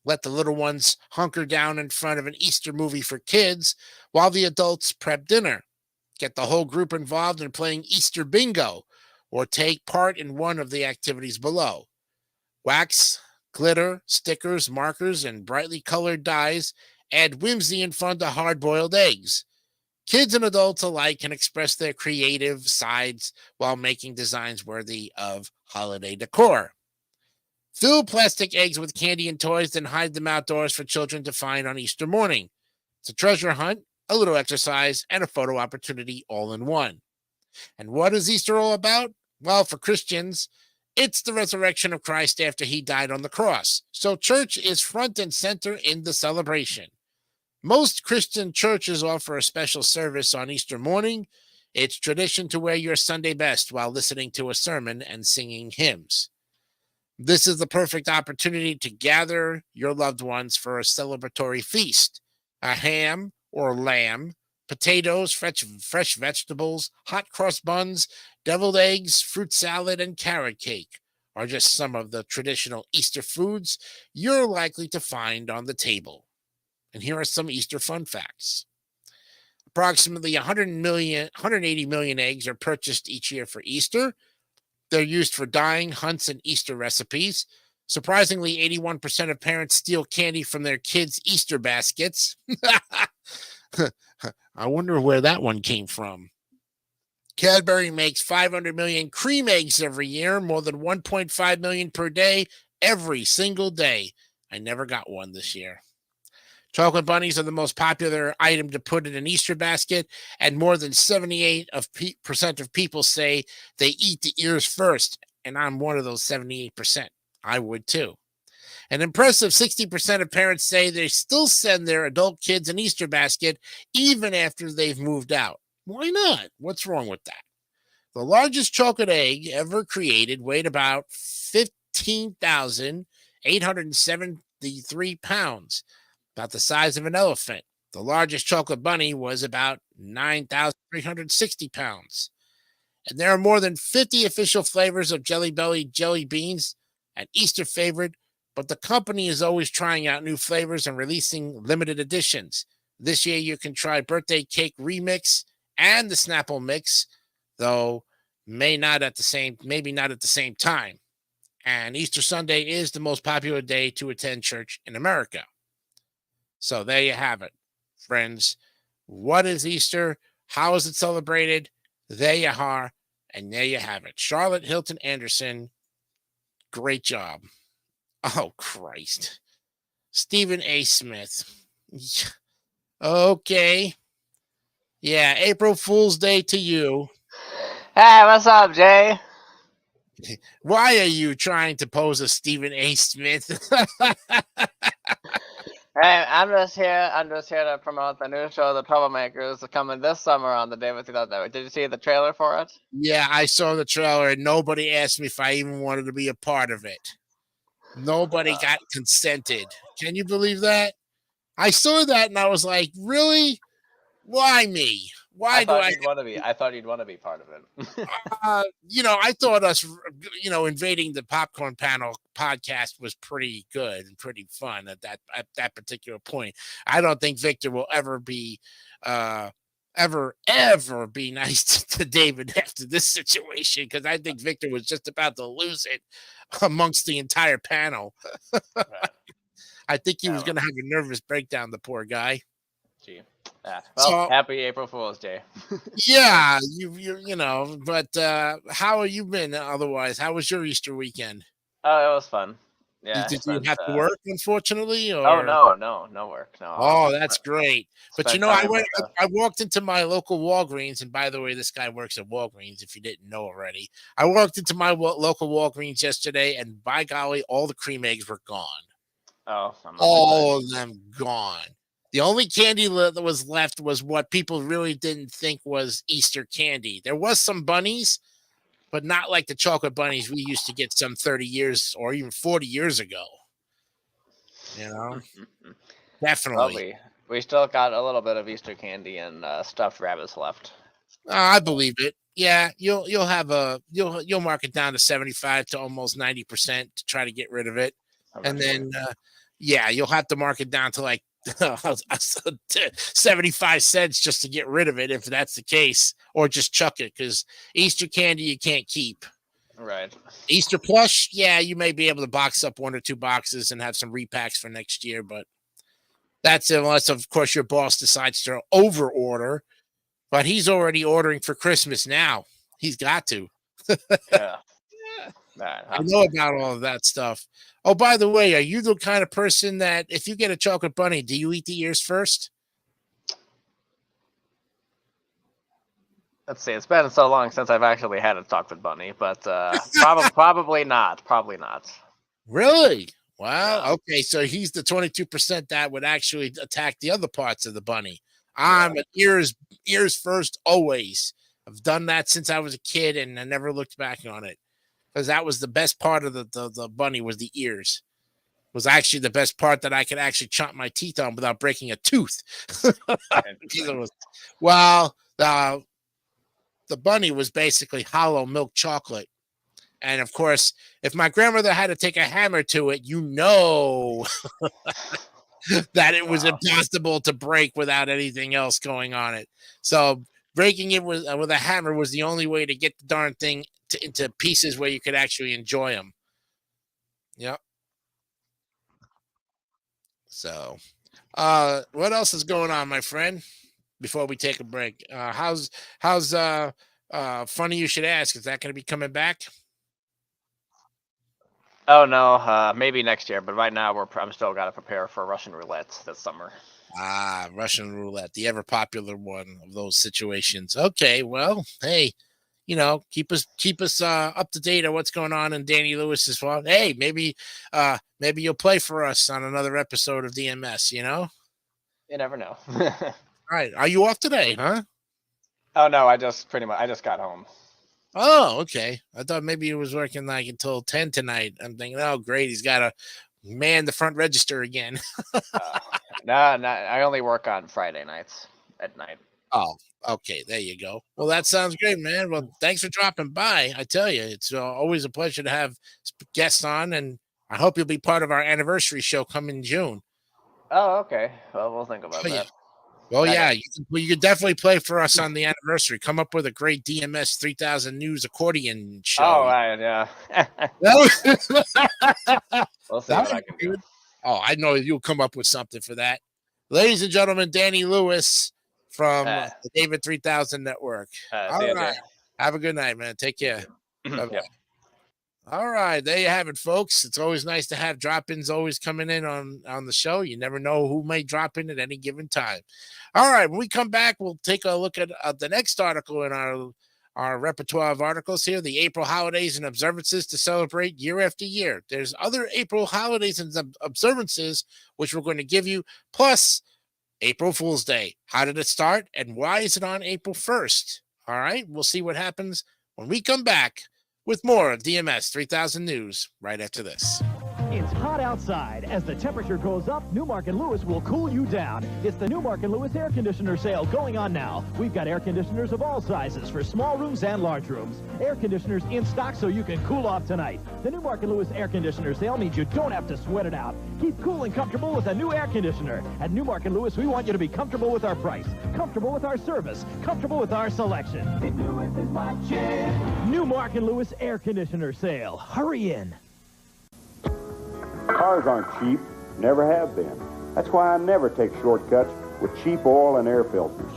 Let the little ones hunker down in front of an Easter movie for kids while the adults prep dinner. Get the whole group involved in playing Easter bingo or take part in one of the activities below. Wax, glitter, stickers, markers, and brightly colored dyes add whimsy and fun to hard-boiled eggs. Kids and adults alike can express their creative sides while making designs worthy of holiday decor. Fill plastic eggs with candy and toys, then hide them outdoors for children to find on Easter morning. It's a treasure hunt, a little exercise, and a photo opportunity all in one. And what is Easter all about? Well, for Christians, it's the resurrection of Christ after he died on the cross. So church is front and center in the celebration. Most Christian churches offer a special service on Easter morning. It's tradition to wear your Sunday best while listening to a sermon and singing hymns. This is the perfect opportunity to gather your loved ones for a celebratory feast. A ham or lamb, potatoes, fresh vegetables, hot cross buns, deviled eggs, fruit salad, and carrot cake are just some of the traditional Easter foods you're likely to find on the table. And here are some Easter fun facts. Approximately 180 million eggs are purchased each year for Easter. They're used for dyeing, hunts, and Easter recipes. Surprisingly, 81% of parents steal candy from their kids' Easter baskets. I wonder where that one came from. Cadbury makes 500 million cream eggs every year, more than 1.5 million per day, every single day. I never got one this year. Chocolate bunnies are the most popular item to put in an Easter basket, and more than 78% of people say they eat the ears first, and I'm one of those 78%. I would too. An impressive 60% of parents say they still send their adult kids an Easter basket even after they've moved out. Why not? What's wrong with that? The largest chocolate egg ever created weighed about 15,873 pounds, about the size of an elephant. The largest chocolate bunny was about 9,360 pounds. And there are more than 50 official flavors of Jelly Belly jelly beans, an Easter favorite, but the company is always trying out new flavors and releasing limited editions. This year you can try Birthday Cake Remix and the Snapple Mix, though maybe not at the same time. And Easter Sunday is the most popular day to attend church in America. So there you have it, friends. What is Easter? How is it celebrated? There you are, and there you have it. Charlotte Hilton Anderson, great job. Oh, Christ. Stephen A. Smith. Okay. Yeah, April Fool's Day to you. Hey, what's up, Jay? Why are you trying to pose as Stephen A. Smith? Hey, I'm just here to promote the new show, The Troublemakers, coming this summer on the David 2000 Network. Did you see the trailer for it? Yeah, I saw the trailer, and nobody asked me if I even wanted to be a part of it. Nobody got consented. Can you believe that? I saw that, and I was like, really? Why me? Why do I want to be? I thought you'd want to be part of it. I thought us, invading the Popcorn Panel podcast was pretty good and pretty fun at that particular point. I don't think Victor will ever be nice to David after this situation, because I think Victor was just about to lose it amongst the entire panel. Right. I think he was going to have a nervous breakdown, the poor guy. Gee. Yeah. Well, happy April Fool's Day. Yeah, but how have you been otherwise? How was your Easter weekend? Oh, it was fun. Yeah. Did you have to work, unfortunately? Or? Oh, no work. No. Oh, that's great. But I walked into my local Walgreens, and by the way, this guy works at Walgreens, if you didn't know already. I walked into my local Walgreens yesterday, and by golly, all the cream eggs were gone. Oh, all of them gone. The only candy that was left was what people really didn't think was Easter candy. There was some bunnies, but not like the chocolate bunnies we used to get some 30 years or even 40 years ago. You know, definitely. Well, we still got a little bit of Easter candy and stuffed rabbits left. I believe it. Yeah, you'll mark it down to 75 to almost 90% to try to get rid of it, and then you'll have to mark it down to like 75 cents just to get rid of it if that's the case, or just chuck it because Easter candy you can't keep. Right. Easter plush, yeah, you may be able to box up 1 or 2 boxes and have some repacks for next year, but that's unless, of course, your boss decides to over order. But he's already ordering for Christmas now. He's got to. Yeah. I know about all of that stuff. Oh, by the way, are you the kind of person that if you get a chocolate bunny, do you eat the ears first? Let's see. It's been so long since I've actually had a chocolate bunny, but probably not. Probably not. Really? Wow. Yeah. Okay, so he's the 22% that would actually attack the other parts of the bunny. I'm an ears first always. I've done that since I was a kid, and I never looked back on it because that was the best part of the bunny was the ears. It was actually the best part that I could actually chomp my teeth on without breaking a tooth. Well, the bunny was basically hollow milk chocolate. And, of course, if my grandmother had to take a hammer to it, you know that it was impossible to break without anything else going on it. So breaking it with a hammer was the only way to get the darn thing into pieces where you could actually enjoy them. Yep. So what else is going on, my friend, before we take a break? How's funny you should ask? Is that going to be coming back? Oh no, maybe next year. But right now, I'm still got to prepare for Russian roulette this summer. Russian roulette, the ever popular one of those situations. Okay, well, hey, keep us up to date on what's going on in Danny Lewis's fault. Hey, maybe you'll play for us on another episode of DMS. You never know. All right, are you off today, huh? Oh no, I just got home. Oh, okay. I thought maybe he was working like until 10 tonight. I'm thinking, oh, great. He's got to man the front register again. No, I only work on Friday nights at night. Oh, okay. There you go. Well, that sounds great, man. Well, thanks for dropping by. I tell you, it's always a pleasure to have guests on, and I hope you'll be part of our anniversary show coming June. Oh, okay. Well, we'll think about that. Well, yeah, you could definitely play for us on the anniversary. Come up with a great DMS 3000 News accordion show. Oh, right, yeah. We'll see what I can do. Oh, I know you'll come up with something for that. Ladies and gentlemen, Danny Lewis from the David 3000 Network. All right. Have a good night, man. Take care. Bye-bye. All right, there you have it, folks. It's always nice to have drop-ins always coming in on the show. You never know who may drop in at any given time. All right, when we come back, we'll take a look at the next article in our repertoire of articles here, the April holidays and observances to celebrate year after year. There's other April holidays and observances which we're going to give you, plus April Fool's Day. How did it start, and why is it on April 1st? All right, we'll see what happens when we come back with more of DMS 3000 News right after this. It's hot outside. As the temperature goes up, Newmark & Lewis will cool you down. It's the Newmark & Lewis air conditioner sale going on now. We've got air conditioners of all sizes for small rooms and large rooms. Air conditioners in stock so you can cool off tonight. The Newmark & Lewis air conditioner sale means you don't have to sweat it out. Keep cool and comfortable with a new air conditioner. At Newmark & Lewis, we want you to be comfortable with our price, comfortable with our service, comfortable with our selection. Lewis is watching. Newmark & Lewis air conditioner sale. Hurry in. Cars aren't cheap, never have been. That's why I never take shortcuts with cheap oil and air filters.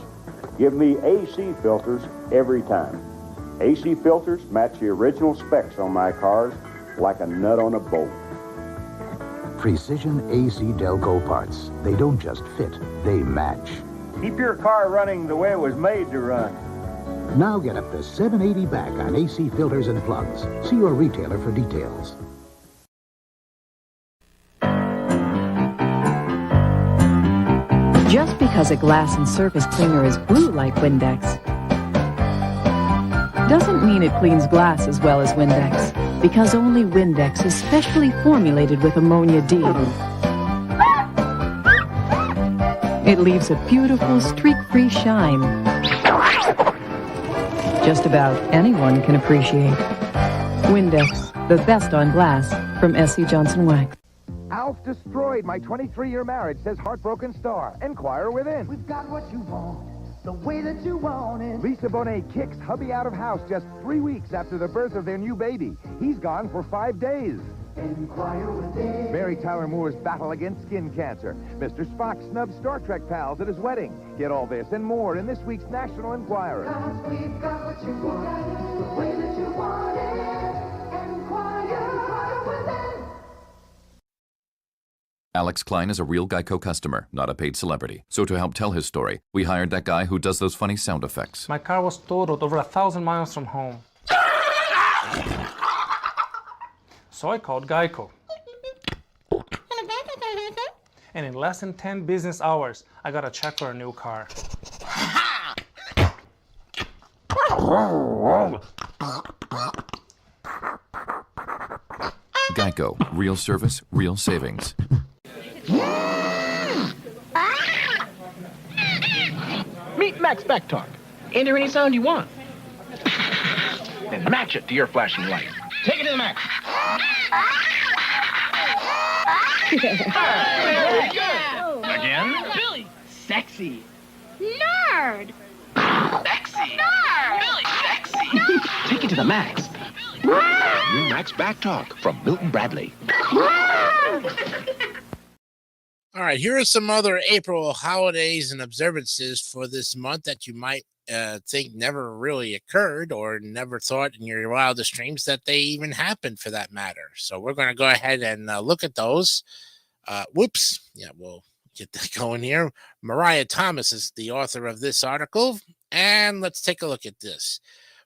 Give me AC filters every time. AC filters match the original specs on my cars like a nut on a bolt. Precision AC Delco parts. They don't just fit, they match. Keep your car running the way it was made to run. Now get up to $780 back on AC filters and plugs. See your retailer for details. Just because a glass and surface cleaner is blue like Windex doesn't mean it cleans glass as well as Windex, because only Windex is specially formulated with ammonia D. It leaves a beautiful streak-free shine. Just about anyone can appreciate. Windex, the best on glass, from S.C. Johnson Wax. Alf destroyed my 23-year marriage, says Heartbroken Star. Enquire within. We've got what you want, the way that you want it. Lisa Bonet kicks hubby out of house just 3 weeks after the birth of their new baby. He's gone for 5 days. Enquire within. Mary Tyler Moore's battle against skin cancer. Mr. Spock snubs Star Trek pals at his wedding. Get all this and more in this week's National Enquirer. 'Cause we've got what you want, the way that you want it. Enquire within. Alex Klein is a real Geico customer, not a paid celebrity. So to help tell his story, we hired that guy who does those funny sound effects. My car was totaled over 1,000 miles from home. So I called Geico. And in less than 10 business hours, I got a check for a new car. Geico. Real service, real savings. Meet Max Backtalk. Enter any sound you want. Then match it to your flashing light. Take it to the max. Very good. Again? Billy, sexy. Nerd. Sexy. Nerd. Billy, sexy. Take it to the max. New Max Backtalk from Milton Bradley. All right, here are some other April holidays and observances for this month that you might think never really occurred or never thought in your wildest dreams that they even happened for that matter. So we're going to go ahead and look at those. Whoops. Yeah, we'll get that going here. Mariah Thomas is the author of this article. And let's take a look at this.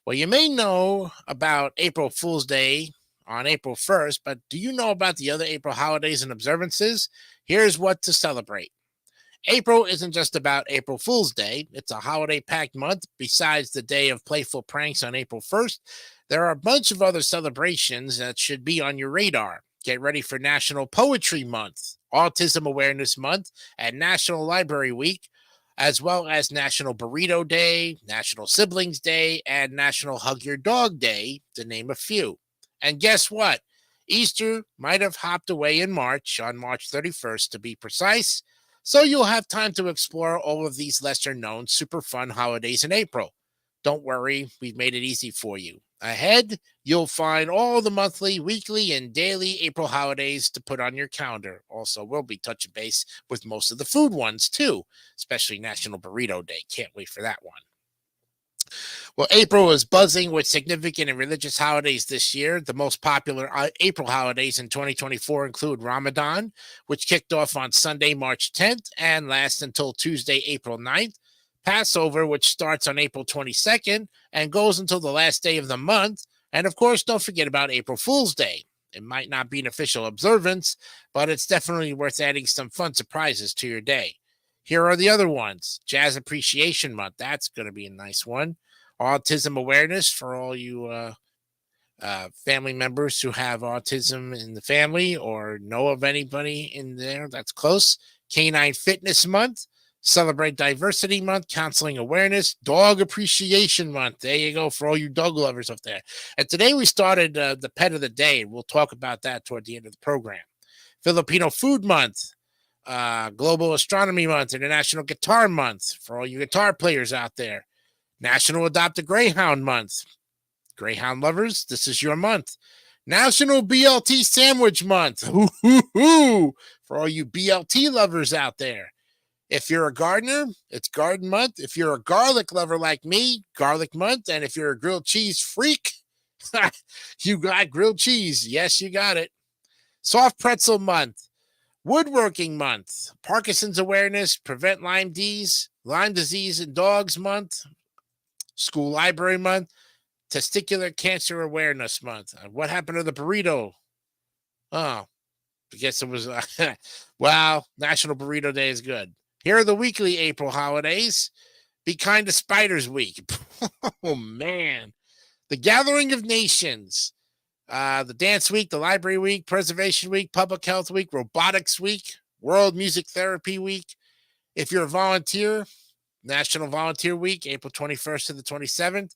Well, you may know about April Fool's Day on April 1st, but do you know about the other April holidays and observances? Here's what to celebrate. April isn't just about April Fool's Day. It's a holiday-packed month. Besides the day of playful pranks on April 1st, there are a bunch of other celebrations that should be on your radar. Get ready for National Poetry Month, Autism Awareness Month, and National Library Week, as well as National Burrito Day, National Siblings Day, and National Hug Your Dog Day, to name a few. And guess what? Easter might have hopped away in March, on March 31st to be precise, so you'll have time to explore all of these lesser-known, super fun holidays in April. Don't worry, we've made it easy for you. Ahead, you'll find all the monthly, weekly, and daily April holidays to put on your calendar. Also, we'll be touching base with most of the food ones, too, especially National Burrito Day. Can't wait for that one. Well, April is buzzing with significant and religious holidays this year. The most popular April holidays in 2024 include Ramadan, which kicked off on Sunday, March 10th, and lasts until Tuesday, April 9th. Passover, which starts on April 22nd and goes until the last day of the month. And of course, don't forget about April Fool's Day. It might not be an official observance, but it's definitely worth adding some fun surprises to your day. Here are the other ones. Jazz Appreciation Month. That's going to be a nice one. Autism Awareness for all you family members who have autism in the family or know of anybody in there that's close. Canine Fitness Month. Celebrate Diversity Month, Counseling Awareness, Dog Appreciation Month. There you go for all you dog lovers up there. And today we started the Pet of the Day. We'll talk about that toward the end of the program. Filipino Food Month, Global Astronomy Month, International Guitar Month for all you guitar players out there. National Adopt a Greyhound Month. Greyhound lovers, this is your month. National BLT Sandwich Month. For all you BLT lovers out there. If you're a gardener, it's Garden Month. If you're a garlic lover like me, Garlic Month. And if you're a grilled cheese freak, you got grilled cheese. Yes, you got it. Soft Pretzel Month. Woodworking Month. Parkinson's Awareness, Prevent Lyme disease in Dogs Month. School Library Month. Testicular Cancer Awareness Month. What happened to the burrito? Oh, I guess it was, well, National Burrito Day is good. Here are the weekly April holidays. Be Kind to Spiders Week. Oh, man. The Gathering of Nations, the Dance Week, the Library Week, Preservation Week, Public Health Week, Robotics Week, World Music Therapy Week. If you're a volunteer, National Volunteer Week, April 21st to the 27th.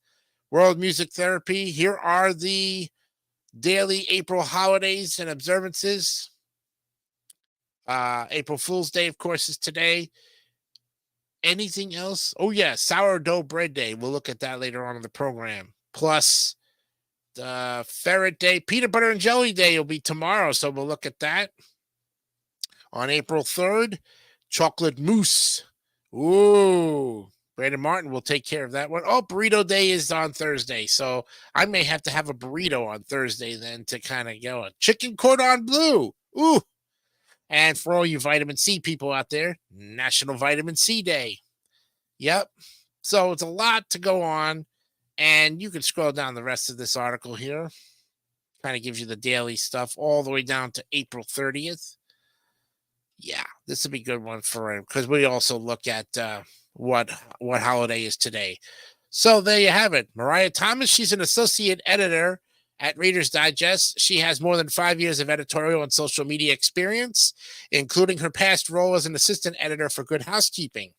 World Music Therapy. Here are the daily April holidays and observances. April Fool's Day, of course, is today. Anything else? Oh, yeah, Sourdough Bread Day. We'll look at that later on in the program. Plus, the Ferret Day. Peanut Butter and Jelly Day will be tomorrow, so we'll look at that. On April 3rd, Chocolate Mousse. Ooh, Brandon Martin will take care of that one. Oh, Burrito Day is on Thursday, so I may have to have a burrito on Thursday then to kind of go. Chicken cordon bleu. Ooh. And for all you vitamin C people out there, National Vitamin C Day. Yep. So it's a lot to go on. And you can scroll down the rest of this article here. Kind of gives you the daily stuff all the way down to April 30th. Yeah, this would be a good one for him because we also look at what holiday is today. So there you have it. Mariah Thomas, she's an associate editor at Reader's Digest. She has more than 5 years of editorial and social media experience, including her past role as an assistant editor for Good Housekeeping.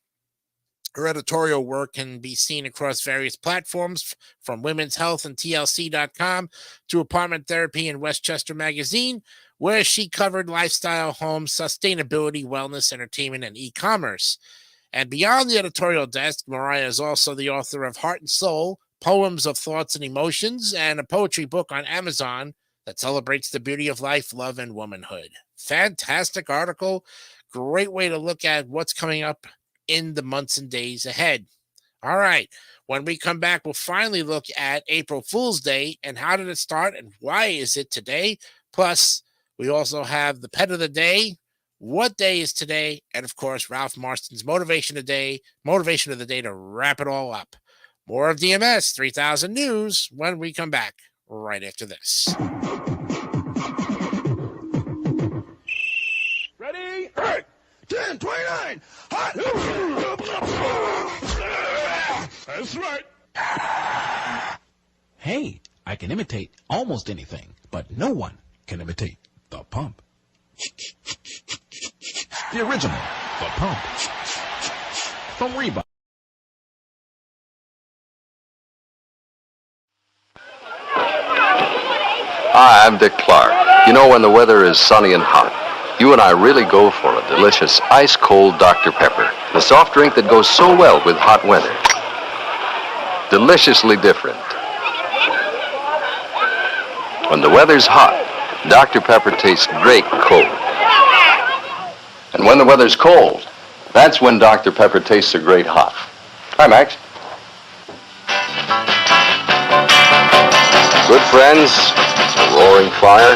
Her editorial work can be seen across various platforms, from Women's Health and TLC.com to Apartment Therapy and Westchester Magazine, where she covered lifestyle, home, sustainability, wellness, entertainment, and e-commerce. And beyond the editorial desk, Mariah is also the author of Heart and Soul, Poems of Thoughts and Emotions, and a poetry book on Amazon that celebrates the beauty of life, love, and womanhood. Fantastic article. Great way to look at what's coming up in the months and days ahead. All right. When we come back, we'll finally look at April Fool's Day and how did it start and why is it today? Plus, we also have the pet of the day. What day is today? And of course, Ralph Marston's motivation of the day to wrap it all up. More of DMS 3000 News when we come back right after this. Ready? 10, 29, hot! That's right. Hey, I can imitate almost anything, but no one can imitate the pump. The original, the pump. From Reebok. Hi, I'm Dick Clark. You know, when the weather is sunny and hot, you and I really go for a delicious ice-cold Dr. Pepper, the soft drink that goes so well with hot weather. Deliciously different. When the weather's hot, Dr. Pepper tastes great cold. And when the weather's cold, that's when Dr. Pepper tastes a great hot. Hi, Max. Good friends, a roaring fire.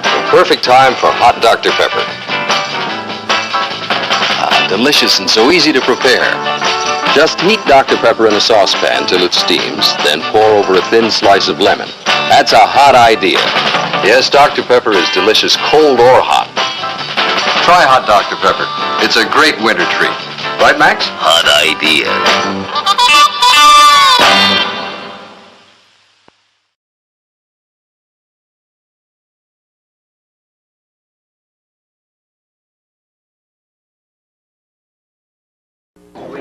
The perfect time for hot Dr. Pepper. Delicious and so easy to prepare. Just heat Dr. Pepper in a saucepan till it steams, then pour over a thin slice of lemon. That's a hot idea. Yes, Dr. Pepper is delicious cold or hot. Try hot Dr. Pepper. It's a great winter treat. Right, Max? Hot idea.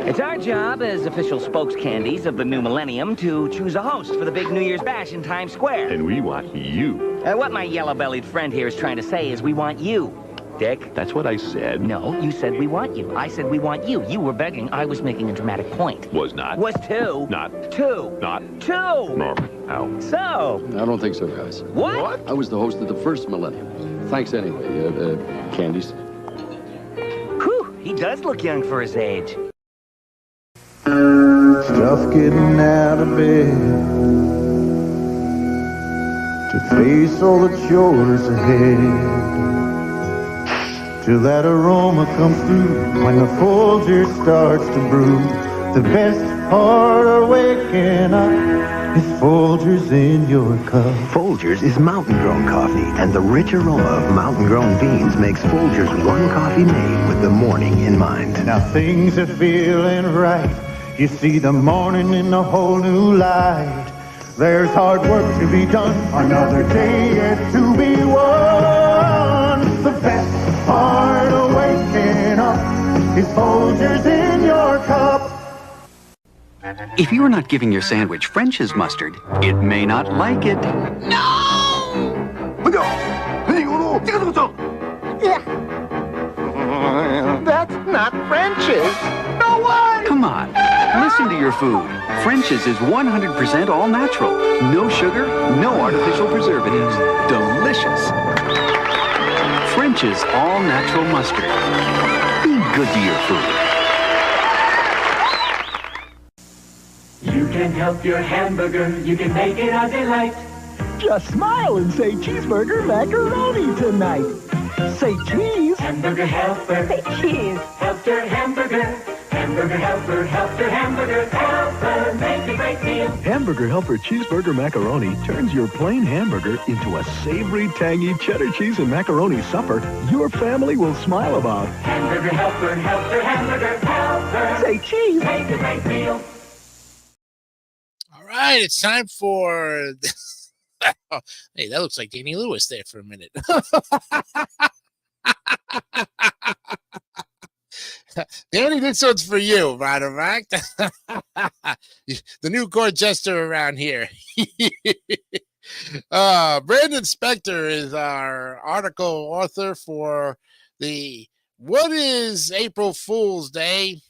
It's our job as official spokescandies of the new millennium to choose a host for the big New Year's bash in Times Square. And we want you. What my yellow-bellied friend here is trying to say is we want you, Dick. That's what I said. No, you said we want you. I said we want you. You were begging. I was making a dramatic point. Was not. Was two. Not. Two. Not. Two. Norman. Ow. So. I don't think so, guys. What? I was the host of the first millennium. Thanks anyway, Candies. Whew, he does look young for his age. Stuff getting out of bed to face all the chores ahead. Till that aroma comes through when the Folgers starts to brew. The best part of waking up is Folgers in your cup. Folgers is mountain-grown coffee, and the rich aroma of mountain-grown beans makes Folgers one coffee made with the morning in mind. Now things are feeling right. You see the morning in a whole new light. There's hard work to be done, another day yet to be won. The best part of waking up is Folgers in your cup. If you're not giving your sandwich French's mustard, it may not like it. That's not French's. No way! Come on, listen to your food. French's is 100% all natural. No sugar, no artificial preservatives. Delicious. French's all natural mustard. Be good to your food. You can help your hamburger. You can make it a delight. Just smile and say cheeseburger macaroni tonight. Say cheese. Hamburger helper. Say cheese. Help your hamburger. Hamburger helper. Help your hamburger helper. Make a great meal. Hamburger Helper Cheeseburger Macaroni turns your plain hamburger into a savory, tangy cheddar cheese and macaroni supper your family will smile about. Hamburger helper. Help your hamburger helper. Say cheese. Make a great meal. All right, it's time for. Hey, that looks like Danny Lewis there for a minute. Danny, this one's for you, matter of fact. The new court jester around here. Brandon Spector is our article author for the What is April Fool's Day?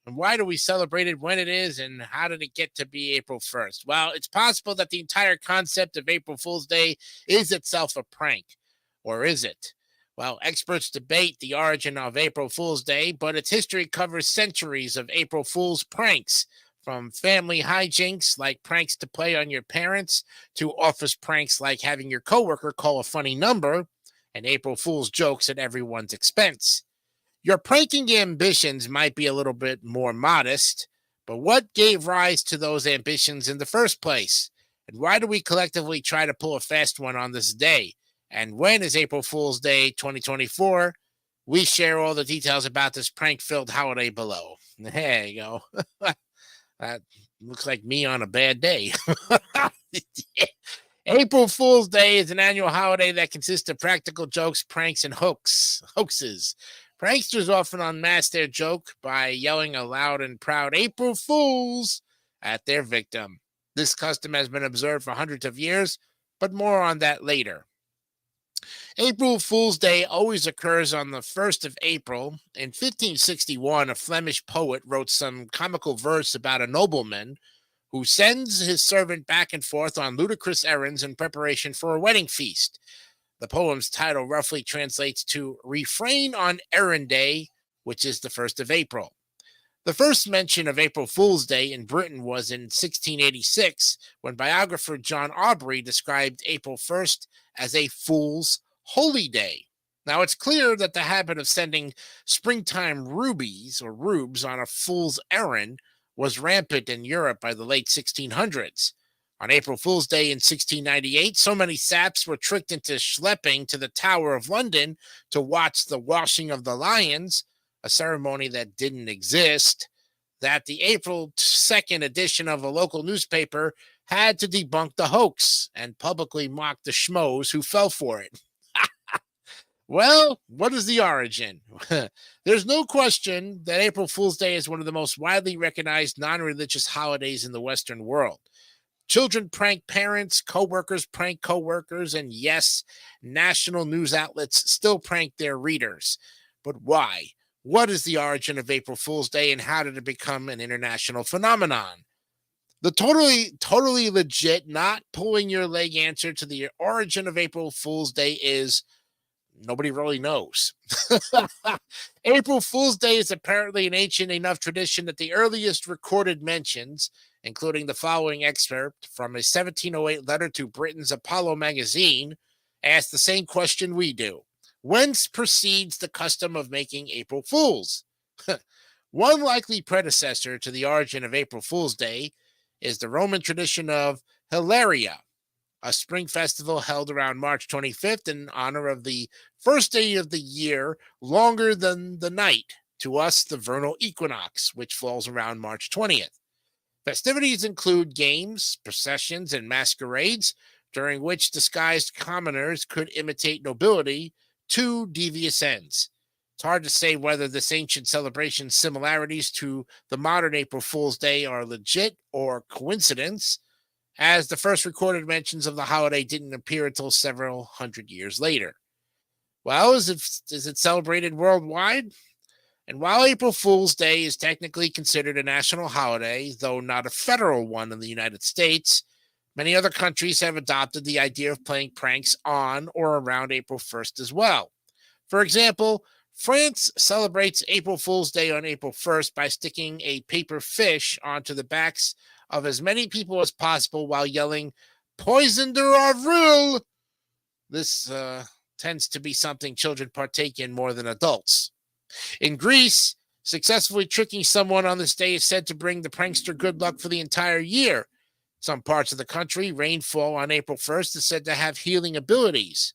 And why do we celebrate it when it is? And how did it get to be April 1st? Well, it's possible that the entire concept of April Fool's Day is itself a prank. Or is it? Well, experts debate the origin of April Fool's Day, but its history covers centuries of April Fool's pranks, from family hijinks like pranks to play on your parents, to office pranks like having your coworker call a funny number, and April Fool's jokes at everyone's expense. Your pranking ambitions might be a little bit more modest, but what gave rise to those ambitions in the first place? And why do we collectively try to pull a fast one on this day? And when is April Fool's Day 2024? We share all the details about this prank-filled holiday below. There you go. That looks like me on a bad day. April Fool's Day is an annual holiday that consists of practical jokes, pranks, and hoaxes. Pranksters often unmask their joke by yelling a loud and proud April Fools at their victim. This custom has been observed for hundreds of years, but more on that later. April Fool's Day always occurs on the 1st of April. In 1561, a Flemish poet wrote some comical verse about a nobleman who sends his servant back and forth on ludicrous errands in preparation for a wedding feast. The poem's title roughly translates to Refrain on Errand Day, which is the 1st of April. The first mention of April Fool's Day in Britain was in 1686, when biographer John Aubrey described April 1st as a fool's holy day. Now, it's clear that the habit of sending springtime rubies or rubes on a fool's errand was rampant in Europe by the late 1600s. On April Fool's Day in 1698, so many saps were tricked into schlepping to the Tower of London to watch the washing of the lions, a ceremony that didn't exist, that the April 2nd edition of a local newspaper had to debunk the hoax and publicly mock the schmoes who fell for it. Well, what is the origin? There's no question that April Fool's Day is one of the most widely recognized non-religious holidays in the Western world. Children prank parents, coworkers prank coworkers, and yes, national news outlets still prank their readers. But why? What is the origin of April Fool's Day, and how did it become an international phenomenon? The totally legit, not pulling your leg answer to the origin of April Fool's Day is nobody really knows. April Fool's Day is apparently an ancient enough tradition that the earliest recorded mentions, including the following excerpt from a 1708 letter to Britain's Apollo magazine, ask the same question we do. Whence proceeds the custom of making April Fools? One likely predecessor to the origin of April Fool's Day is the Roman tradition of Hilaria, a spring festival held around March 25th in honor of the first day of the year, longer than the night, to us the vernal equinox, which falls around March 20th. Festivities include games, processions, and masquerades, during which disguised commoners could imitate nobility to devious ends. It's hard to say whether this ancient celebration's similarities to the modern April Fool's Day are legit or coincidence, as the first recorded mentions of the holiday didn't appear until several hundred years later. Well, is it celebrated worldwide? And while April Fool's Day is technically considered a national holiday, though not a federal one in the United States, many other countries have adopted the idea of playing pranks on or around April 1st as well. For example, France celebrates April Fool's Day on April 1st by sticking a paper fish onto the backs of as many people as possible while yelling, "Poison de Avril!" This tends to be something children partake in more than adults. In Greece, successfully tricking someone on this day is said to bring the prankster good luck for the entire year. Some parts of the country, rainfall on April 1st is said to have healing abilities.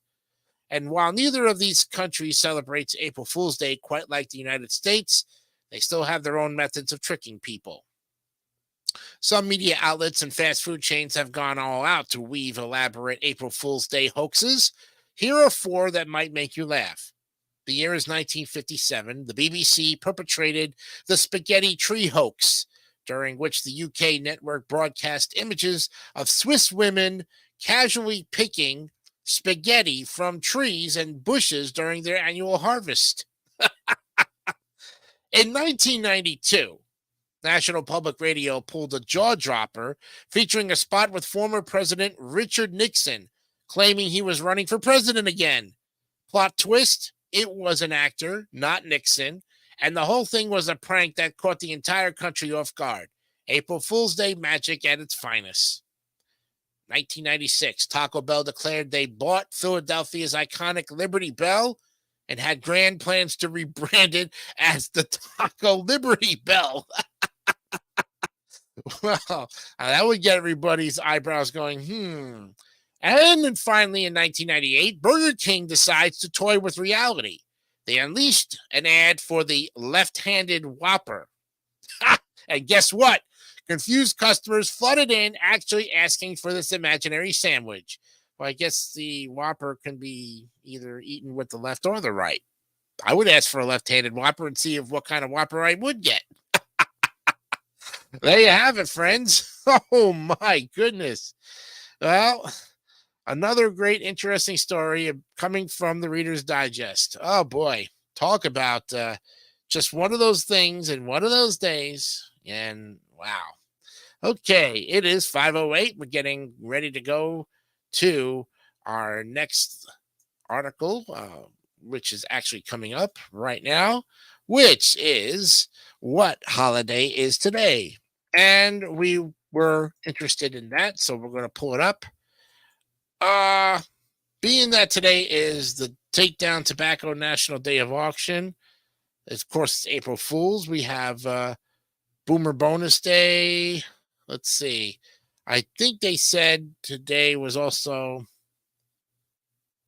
And while neither of these countries celebrates April Fool's Day quite like the United States, they still have their own methods of tricking people. Some media outlets and fast food chains have gone all out to weave elaborate April Fool's Day hoaxes. Here are 4 that might make you laugh. The year is 1957. The BBC perpetrated the spaghetti tree hoax, during which the UK network broadcast images of Swiss women casually picking spaghetti from trees and bushes during their annual harvest. In 1992, National Public Radio pulled a jaw dropper featuring a spot with former President Richard Nixon, claiming he was running for president again. Plot twist, it was an actor, not Nixon, and the whole thing was a prank that caught the entire country off guard. April Fool's Day magic at its finest. 1996, Taco Bell declared they bought Philadelphia's iconic Liberty Bell and had grand plans to rebrand it as the Taco Liberty Bell. Well, that would get everybody's eyebrows going, And then finally, in 1998, Burger King decides to toy with reality. They unleashed an ad for the left-handed Whopper. And guess what? Confused customers flooded in, actually asking for this imaginary sandwich. Well, I guess the Whopper can be either eaten with the left or the right. I would ask for a left-handed Whopper and see what kind of Whopper I would get. There you have it, friends. Oh, my goodness. Well, another great, interesting story coming from the Reader's Digest. Oh, boy. Talk about just one of those things in one of those days. And wow. Okay, it is 5:08. We're getting ready to go to our next article, which is actually coming up right now, which is what holiday is today. And we were interested in that, so we're going to pull it up. Being that today is the Takedown Tobacco National Day of Auction, of course, it's April Fool's. We have Boomer Bonus Day. Let's see. I think they said today was also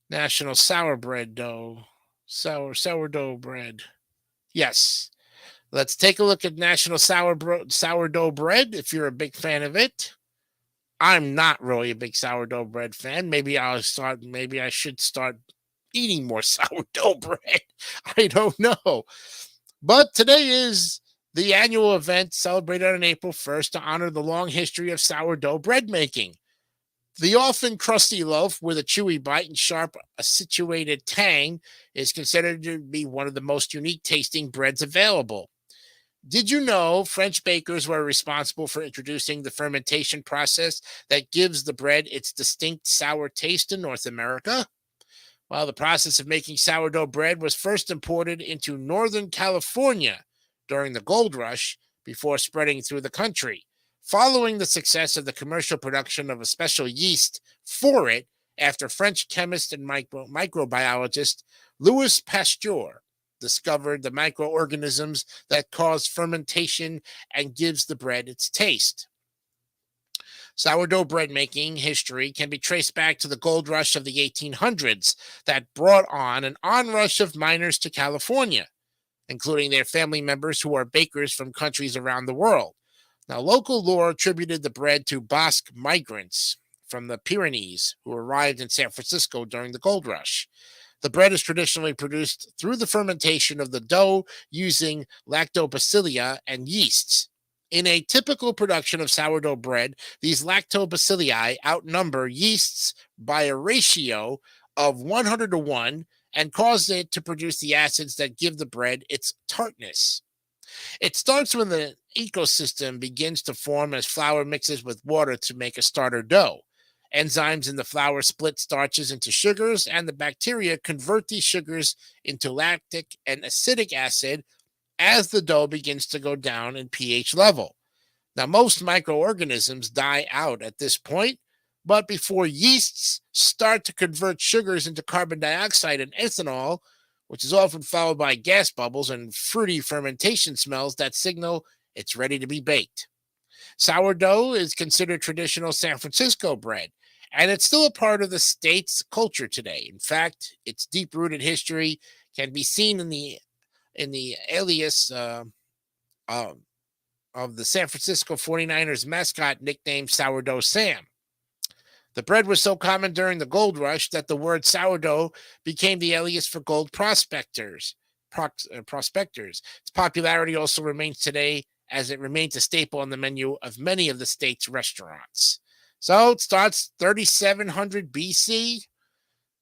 National Sourdough Bread. Yes. Let's take a look at National Sourdough Bread if you're a big fan of it. I'm not really a big sourdough bread fan. Maybe I should start eating more sourdough bread. I don't know. But today is the annual event celebrated on April 1st to honor the long history of sourdough bread making. The often crusty loaf with a chewy bite and sharp accentuated tang is considered to be one of the most unique tasting breads available. Did you know French bakers were responsible for introducing the fermentation process that gives the bread its distinct sour taste in North America? Well, the process of making sourdough bread was first imported into Northern California during the Gold Rush before spreading through the country. Following the success of the commercial production of a special yeast for it, after French chemist and microbiologist Louis Pasteur discovered the microorganisms that cause fermentation and gives the bread its taste. Sourdough bread making history can be traced back to the gold rush of the 1800s that brought on an onrush of miners to California, including their family members who are bakers from countries around the world. Now, local lore attributed the bread to Basque migrants from the Pyrenees who arrived in San Francisco during the gold rush. The bread is traditionally produced through the fermentation of the dough using lactobacilli and yeasts. In a typical production of sourdough bread, these lactobacilli outnumber yeasts by a ratio of 100 to 1 and cause it to produce the acids that give the bread its tartness. It starts when the ecosystem begins to form as flour mixes with water to make a starter dough. Enzymes in the flour split starches into sugars, and the bacteria convert these sugars into lactic and acetic acid as the dough begins to go down in pH level. Now, most microorganisms die out at this point, but before yeasts start to convert sugars into carbon dioxide and ethanol, which is often followed by gas bubbles and fruity fermentation smells that signal it's ready to be baked. Sourdough is considered traditional San Francisco bread, and it's still a part of the state's culture today. In fact, its deep-rooted history can be seen in the alias of the San Francisco 49ers mascot nicknamed Sourdough Sam. The bread was so common during the gold rush that the word sourdough became the alias for gold prospectors. Its popularity also remains today, as it remains a staple on the menu of many of the state's restaurants. So it starts 3700 BC,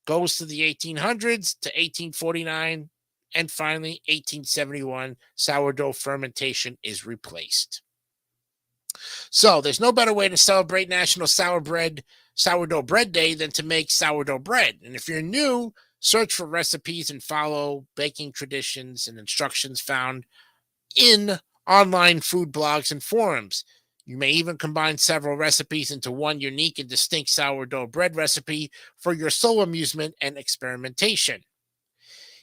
goes to the 1800s to 1849, and finally 1871, sourdough fermentation is replaced. So there's no better way to celebrate National Sourdough Bread Day than to make sourdough bread. And if you're new, search for recipes and follow baking traditions and instructions found in online food blogs and forums. You may even combine several recipes into one unique and distinct sourdough bread recipe for your sole amusement and experimentation.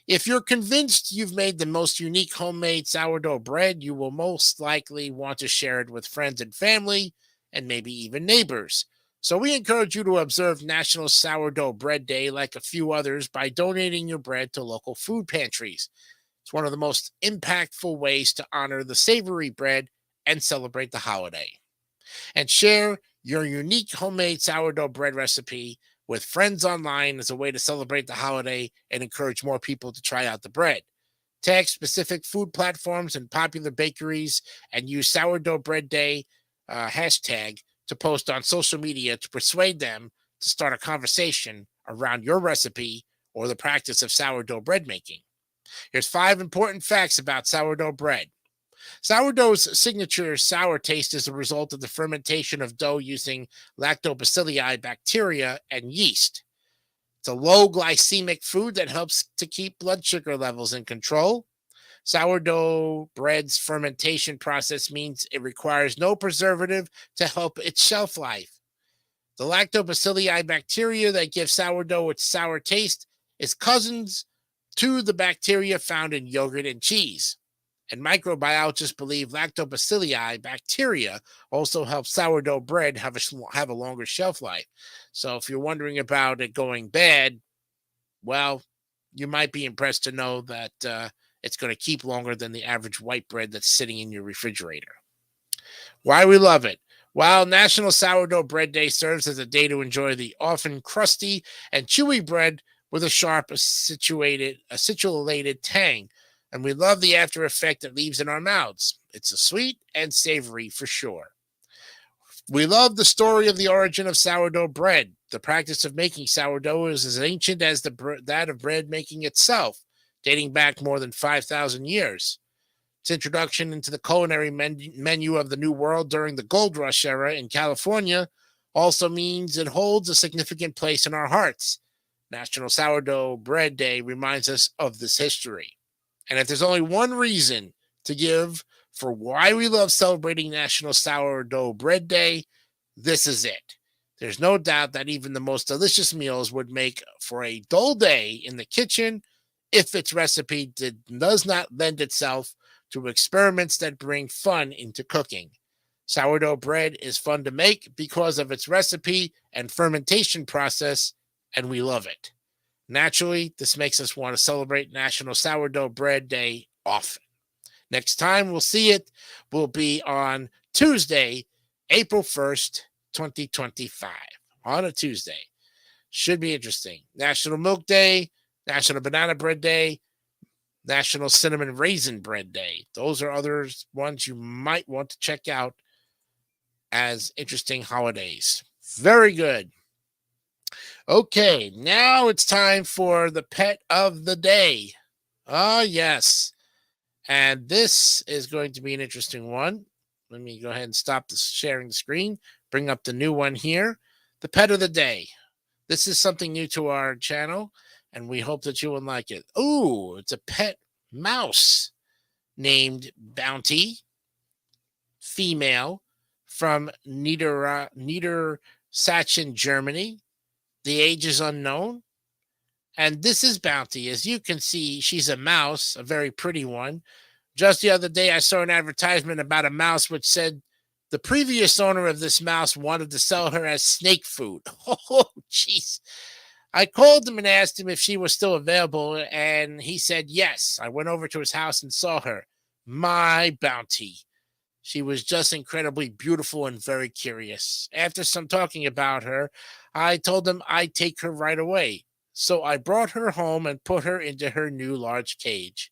If you're convinced you've made the most unique homemade sourdough bread, you will most likely want to share it with friends and family, and maybe even neighbors. So we encourage you to observe National Sourdough Bread Day like a few others by donating your bread to local food pantries. It's one of the most impactful ways to honor the savory bread and celebrate the holiday. And share your unique homemade sourdough bread recipe with friends online as a way to celebrate the holiday and encourage more people to try out the bread. Tag specific food platforms and popular bakeries and use Sourdough Bread Day hashtag to post on social media to persuade them to start a conversation around your recipe or the practice of sourdough bread making. Here's 5 important facts about sourdough bread. Sourdough's signature sour taste is a result of the fermentation of dough using lactobacilli bacteria and yeast. It's a low glycemic food that helps to keep blood sugar levels in control. Sourdough bread's fermentation process means it requires no preservative to help its shelf life. The lactobacilli bacteria that give sourdough its sour taste is cousins to the bacteria found in yogurt and cheese. And microbiologists believe lactobacilli bacteria also help sourdough bread have a longer shelf life. So if you're wondering about it going bad, well, you might be impressed to know that it's going to keep longer than the average white bread that's sitting in your refrigerator. Why we love it? While National Sourdough Bread Day serves as a day to enjoy the often crusty and chewy bread with a sharp, acidulated tang, and we love the after effect it leaves in our mouths. It's a sweet and savory for sure. We love the story of the origin of sourdough bread. The practice of making sourdough is as ancient as that of bread making itself, dating back more than 5,000 years. Its introduction into the culinary menu of the New World during the Gold Rush era in California also means it holds a significant place in our hearts. National Sourdough Bread Day reminds us of this history. And if there's only one reason to give for why we love celebrating National Sourdough Bread Day, this is it. There's no doubt that even the most delicious meals would make for a dull day in the kitchen if its recipe does not lend itself to experiments that bring fun into cooking. Sourdough bread is fun to make because of its recipe and fermentation process, and we love it. Naturally, this makes us want to celebrate National Sourdough Bread Day often. Next time we'll see it will be on Tuesday, April 1st, 2025. On a Tuesday. Should be interesting. National Milk Day, National Banana Bread Day, National Cinnamon Raisin Bread Day. Those are other ones you might want to check out as interesting holidays. Very good. Okay, now it's time for the pet of the day. Oh, yes. And this is going to be an interesting one. Let me go ahead and stop sharing the screen. Bring up the new one here. The pet of the day. This is something new to our channel, and we hope that you will like it. Ooh, it's a pet mouse named Bounty, female, from Niedersachsen, Germany. The age is unknown. And this is Bounty. As you can see, she's a mouse, a very pretty one. Just the other day, I saw an advertisement about a mouse which said the previous owner of this mouse wanted to sell her as snake food. Oh, jeez. I called him and asked him if she was still available, and he said yes. I went over to his house and saw her. My Bounty. She was just incredibly beautiful and very curious. After some talking about her, I told him I'd take her right away. So I brought her home and put her into her new large cage.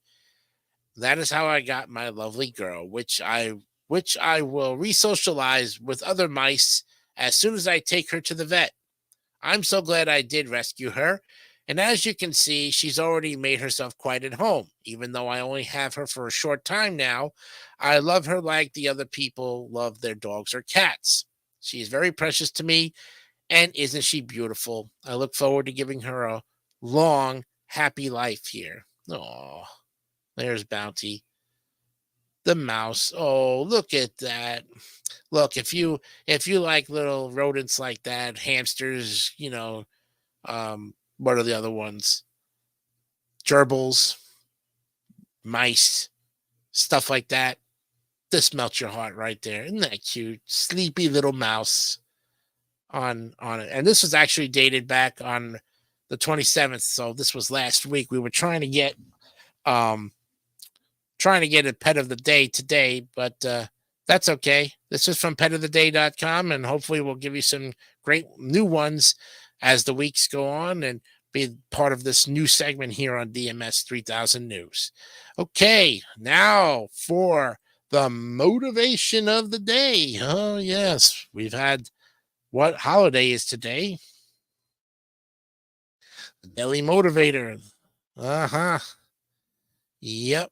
That is how I got my lovely girl, which I will re-socialize with other mice as soon as I take her to the vet. I'm so glad I did rescue her, and as you can see, she's already made herself quite at home. Even though I only have her for a short time now, I love her like the other people love their dogs or cats. She is very precious to me, and isn't she beautiful? I look forward to giving her a long, happy life here. Oh, there's Bounty. The mouse. Oh, look at that. Look, if you like little rodents like that, hamsters, what are the other ones? Gerbils, mice, stuff like that. This melts your heart right there. Isn't that cute? Sleepy little mouse on it. And this was actually dated back on the 27th. So this was last week. We were trying to get a pet of the day today, but that's okay. This is from petoftheday.com, and hopefully we'll give you some great new ones as the weeks go on and be part of this new segment here on DMS 3000 News. Okay, now for the motivation of the day. Oh, yes, we've had what holiday is today? The Daily Motivator. Uh-huh. Yep.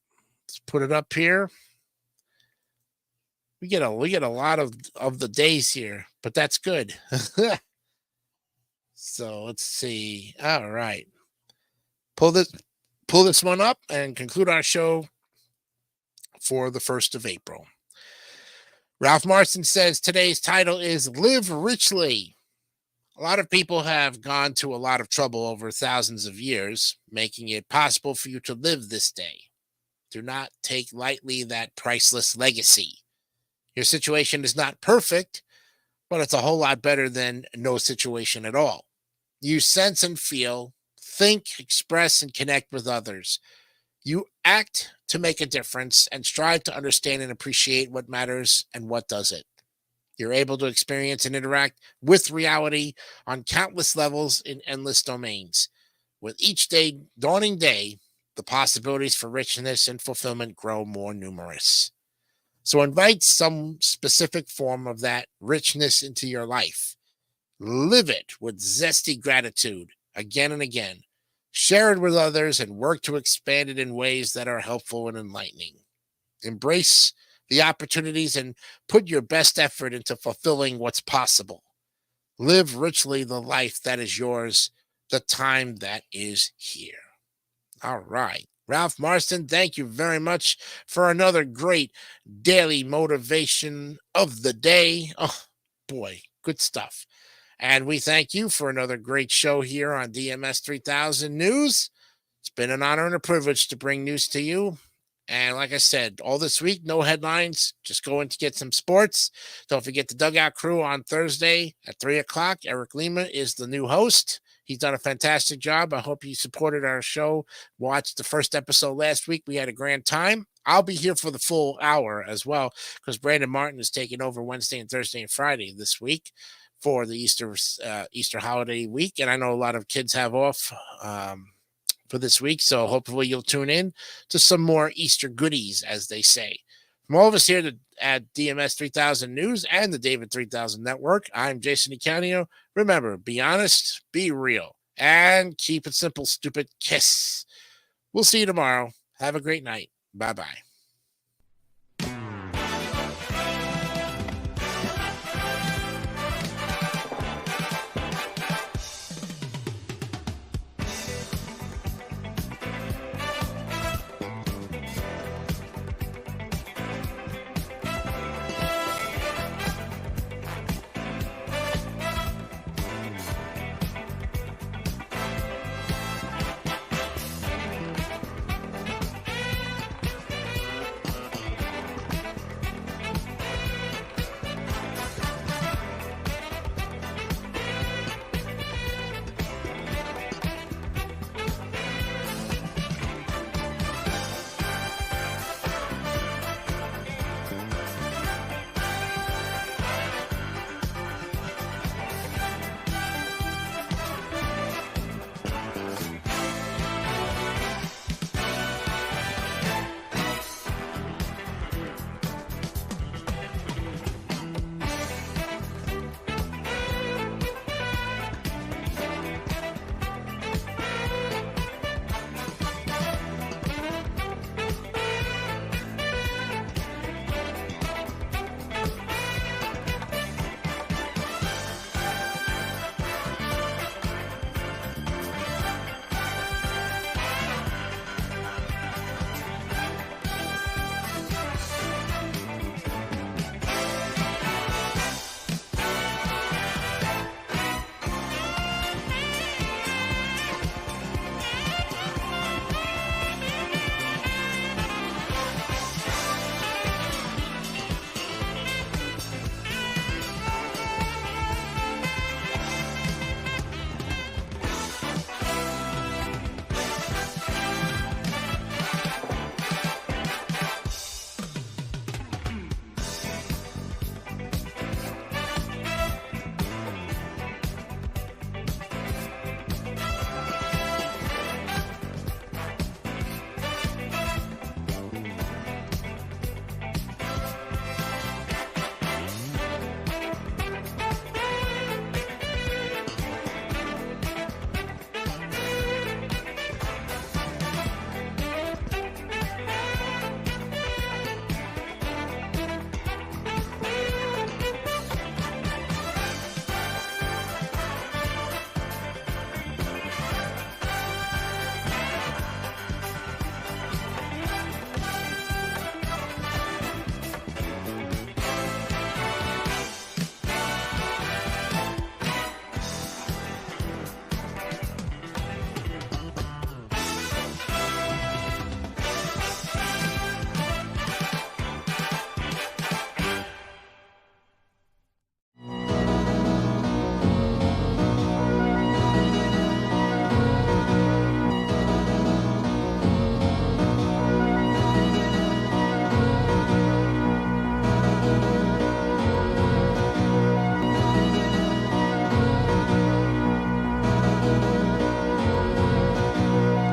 Let's put it up here. We get a lot of the days here, but that's good. So let's see. All right. Pull this one up and conclude our show for the 1st of April. Ralph Marston says today's title is Live Richly. A lot of people have gone to a lot of trouble over thousands of years, making it possible for you to live this day. Do not take lightly that priceless legacy. Your situation is not perfect, but it's a whole lot better than no situation at all. You sense and feel, think, express, and connect with others. You act to make a difference and strive to understand and appreciate what matters and what doesn't. You're able to experience and interact with reality on countless levels in endless domains. With each dawning day, the possibilities for richness and fulfillment grow more numerous. So invite some specific form of that richness into your life. Live it with zesty gratitude again and again. Share it with others and work to expand it in ways that are helpful and enlightening. Embrace the opportunities and put your best effort into fulfilling what's possible. Live richly the life that is yours, the time that is here. All right. Ralph Marston, thank you very much for another great daily motivation of the day. Oh, boy, good stuff. And we thank you for another great show here on DMS 3000 News. It's been an honor and a privilege to bring news to you. And like I said, all this week, no headlines. Just going to get some sports. Don't forget the Dugout Crew on Thursday at 3 o'clock. Eric Lima is the new host. He's done a fantastic job. I hope you supported our show. Watched the first episode last week. We had a grand time. I'll be here for the full hour as well, because Brandon Martin is taking over Wednesday and Thursday and Friday this week for the Easter holiday week. And I know a lot of kids have off for this week, so hopefully you'll tune in to some more Easter goodies, as they say. From all of us here at DMS 3000 News and the David 3000 Network, I'm Jason Icanio. Remember, be honest, be real, and keep it simple, stupid. Kiss. We'll see you tomorrow. Have a great night. Bye-bye.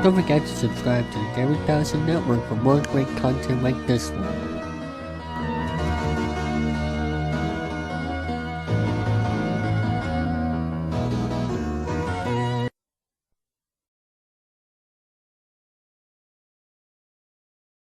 Don't forget to subscribe to the David 3000 Network for more great content like this one.